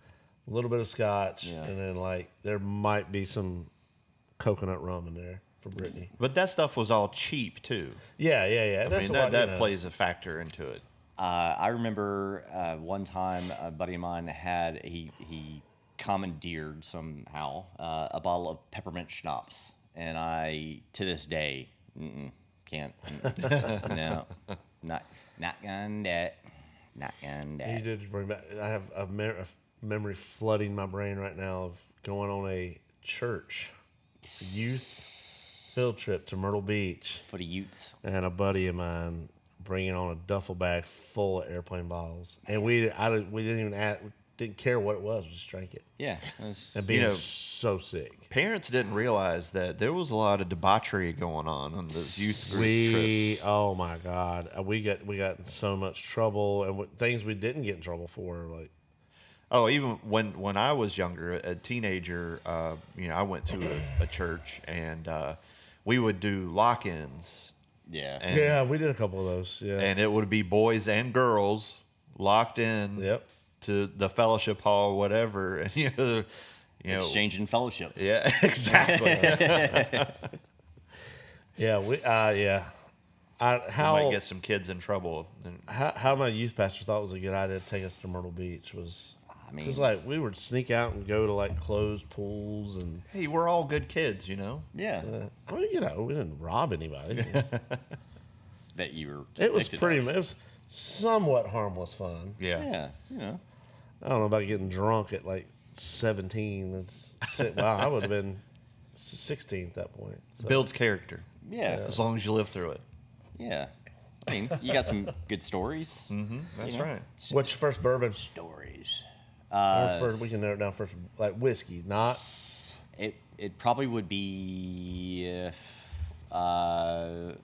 a little bit of scotch, Yeah. and then like there might be some coconut rum in there for Brittany. But that stuff was all cheap too. Yeah. I That's mean, a lot, that plays a factor into it. I remember one time a buddy of mine he commandeered somehow a bottle of peppermint schnapps, and I to this day can't. No, not gonna do it. Not gonna do You it. did bring back. I have a memory flooding my brain right now of going on a youth field trip to Myrtle Beach, For the Utes. and a buddy of mine bringing on a duffel bag full of airplane bottles, and we didn't care what it was, we just drank it, Yeah. and being so sick. Parents didn't realize that there was a lot of debauchery going on those youth group trips. Oh my God, we got in so much trouble, and things we didn't get in trouble for, like. Oh, even when I was younger, a teenager, I went to a church, and we would do lock-ins. Yeah. And, Yeah, we did a couple of those. Yeah, and it would be boys and girls locked in Yep. to the fellowship hall, whatever, and Exchange and fellowship. yeah, exactly. yeah, Might get some kids in trouble. How my youth pastor thought it was a good idea to take us to Myrtle Beach was, I mean, because like we would sneak out and go to like closed pools and Hey, we're all good kids, yeah. I mean, we didn't rob anybody. That you were. It was convicted of. it was somewhat harmless fun. Yeah. Yeah. I don't know about getting drunk at like 17. Wow, I would have been 16 at that point. So. Builds character. Yeah. As long as you live through it. Yeah. I mean, you got some good stories. That's know? right. What's your first bourbon? Stories. We can narrow it down first, like whiskey, not. It probably would be. I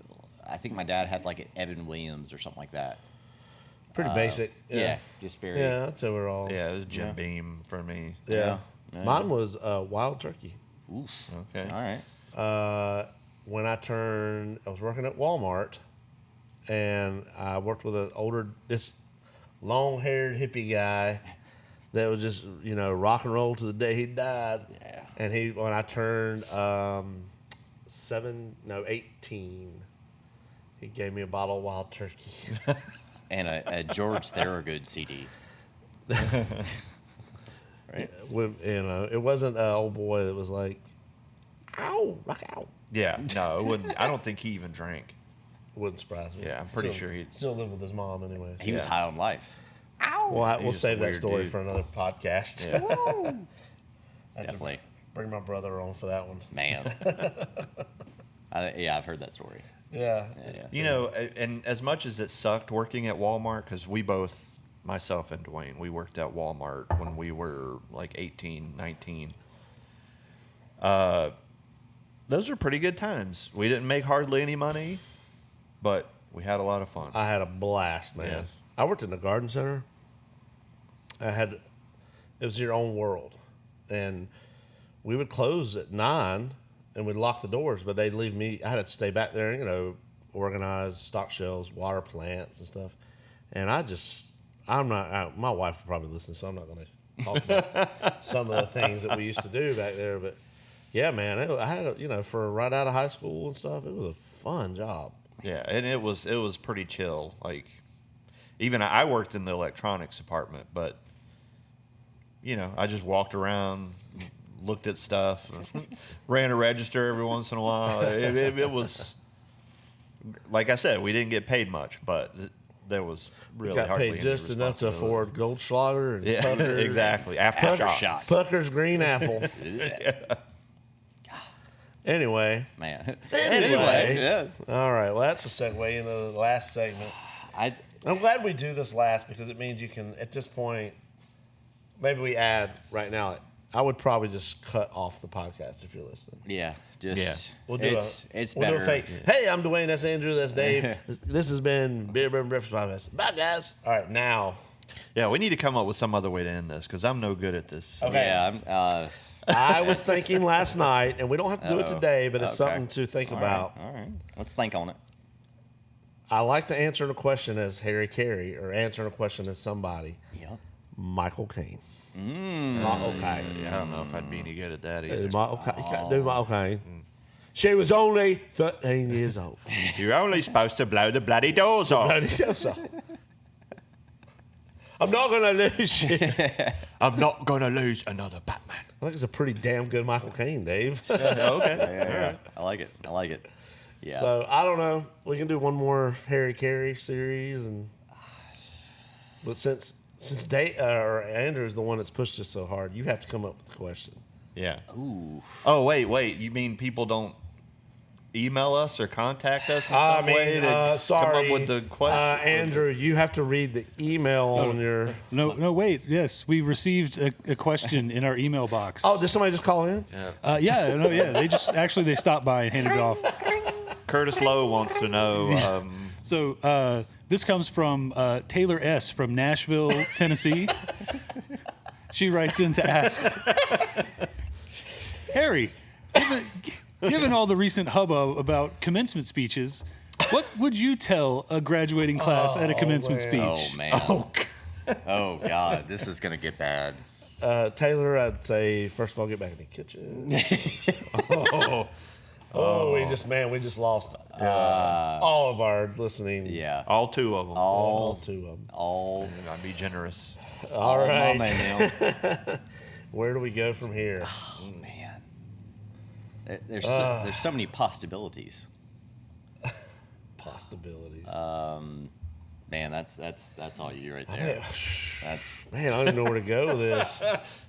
think my dad had like an Evan Williams or something like that. Pretty basic. Yeah. Just very. Yeah, that's overall. Yeah, it was Jim Beam for me. Yeah. Yeah. Mine was Wild Turkey. Oof. Okay. All right. When I was working at Walmart, and I worked with this long-haired hippie guy that was just, rock and roll to the day he died. Yeah. And when I turned 18, he gave me a bottle of Wild Turkey. And a George Thorogood CD. right? It wasn't an old boy that was like, "Ow, rock out." Yeah, no, it wouldn't. I don't think he even drank. It wouldn't surprise me. Yeah, I'm pretty sure he still live with his mom anyway. He was Yeah. high on life. We'll just a save that weird story dude. for another podcast. Yeah. I have to Definitely. bring my brother on for that one. Man. I've heard that story. Yeah. Yeah. You know, and as much as it sucked working at Walmart, because we both, myself and Dewayne, we worked at Walmart when we were like 18, 19. Those were pretty good times. We didn't make hardly any money, but we had a lot of fun. I had a blast, man. Yeah. I worked in the garden center. It was your own world. And we would close at 9 and we'd lock the doors, but they'd leave me. I had to stay back there, organize stock shelves, water plants and stuff. And my wife will probably listen, so I'm not going to talk about some of the things that we used to do back there. But yeah, man, I had for right out of high school and stuff, it was a fun job. Yeah, and it was pretty chill. Like, even I worked in the electronics department, but I just walked around, looked at stuff, ran a register every once in a while. It was, like I said, we didn't get paid much, but there was really Got hardly paid any just enough to responsibility. afford Goldschlager and Yeah, Pucker, exactly. Aftershock. Pucker's Green Apple. Anyway. Man. Anyway. Yeah. All right. Well, that's a segue into the last segment. I'm glad we do this last because it means you can, at this point, maybe we add right now. I would probably just cut off the podcast if you're listening. Yeah. Just We'll do it's we'll better. do a fake. Hey, I'm Dewayne. That's Andrew. That's Dave. This has been Beer-Bourbon-Breakfast podcast. Bye, guys. All right, now. Yeah, we need to come up with some other way to end this because I'm no good at this. Okay. Yeah. I was thinking last night, and we don't have to do it today, but it's Okay. something to think All about. right. All right. Let's think on it. I like to answer a question as Harry Carey or answering a question as somebody. Yep. Michael Caine. Michael Caine. I don't know if I'd be any good at that either. Michael Caine. You can't do Michael Caine. She was only 13 years old. You're only supposed to blow the bloody doors off. Bloody hell, so. I'm not going to lose shit. I'm not going to lose another Batman. I think it's a pretty damn good Michael Caine, Dave. Okay. Yeah. I like it. I like it. Yeah. So I don't know. We can do one more Harry Carey series, but since Dave or Andrew's the one that's pushed us so hard, you have to come up with the question. Yeah. Ooh. Oh, wait. You mean people don't email us or contact us in some way to sorry, come up with the question? Andrew, you have to read the email on your. No, wait. Yes, we received a question in our email box. Oh, did somebody just call in? Yeah. They stopped by and handed it off. Curtis Lowe wants to know. So this comes from Taylor S. from Nashville, Tennessee. She writes in to ask, Harry, given all the recent hubbub about commencement speeches, what would you tell a graduating class at a commencement speech? Oh man. Oh God, this is gonna get bad. Taylor, I'd say first of all, get back in the kitchen. We just lost all of our listening. Yeah. all two of them. All two of them. All. I'd be generous. All right. Mama now. Where do we go from here? Oh man. There's so many possibilities. Possibilities. Man, that's all you right there. That's Man, I don't even know where to go with this.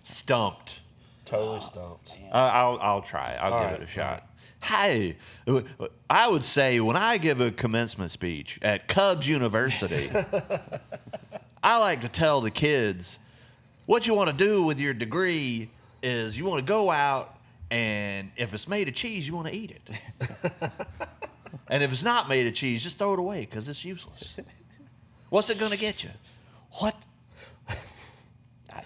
Stumped. Totally stumped. I'll try. I'll give it a shot. Hey, I would say when I give a commencement speech at Cubs University, I like to tell the kids what you want to do with your degree is you want to go out and if it's made of cheese, you want to eat it. And if it's not made of cheese, just throw it away because it's useless. What's it going to get you? What?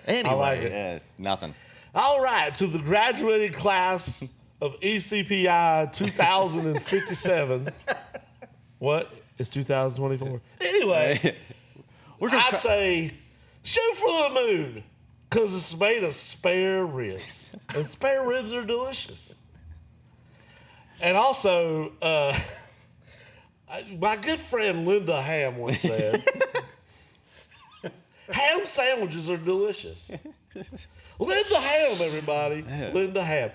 Anyway. I like it. Yeah, nothing. All right, to the graduating class of ECPI 2057. What? It's 2024. Anyway, I'd say shoot for the moon because it's made of spare ribs. And spare ribs are delicious. And also, my good friend Linda Ham once said, Ham sandwiches are delicious. Linda Ham, everybody. Linda Ham.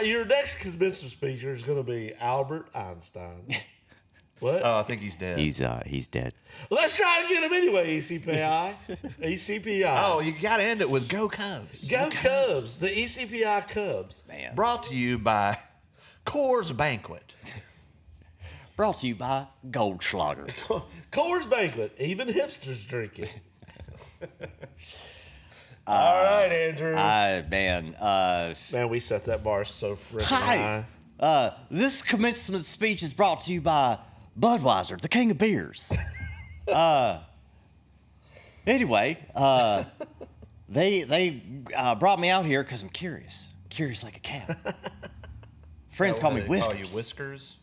Your next convention speaker is going to be Albert Einstein. What? Oh, I think he's dead. He's dead. Let's try to get him anyway, ECPI. ECPI. Oh, you got to end it with Go Cubs. Go Cubs. The ECPI Cubs. Man. Brought to you by Coors Banquet. Brought to you by Goldschlager. Coors Banquet. Even hipsters drink it. All right, Andrew. Man, we set that bar so freaking high. Hi. This commencement speech is brought to you by Budweiser, the king of beers. Anyway, they brought me out here because I'm curious like a cat. Friends call me They Whiskers. Call you Whiskers.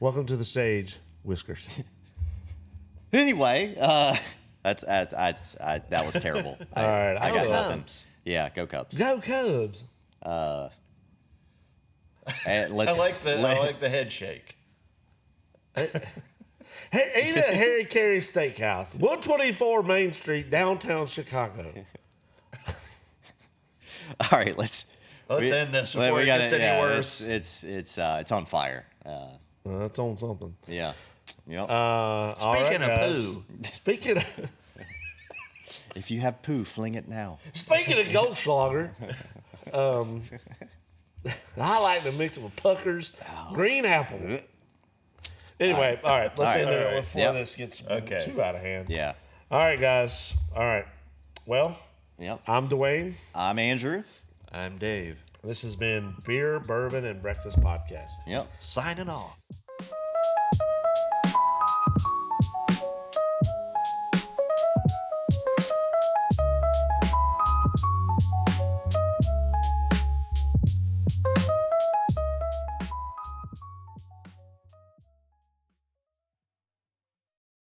Welcome to the stage, Whiskers. Anyway, that was terrible. All right, I got Go nothing. Cubs. Yeah, go Cubs. Go Cubs. And I like the head shake. Hey, eat at Harry Carey Steakhouse, 124 Main Street, downtown Chicago. All right, let's end this before it gets any worse. It's on fire. That's on something. Yeah. Yep. Speaking of poo. Speaking of If you have poo, fling it now. Speaking of Goldschlager, I like to mix it with Puckers, green apple. Anyway, all right, let's end it before this gets too out of hand. Yeah. All right, guys. All right. Well, Yep. I'm Dewayne. I'm Andrew. I'm Dave. This has been Beer, Bourbon, and Breakfast Podcast. Yep. Signing off.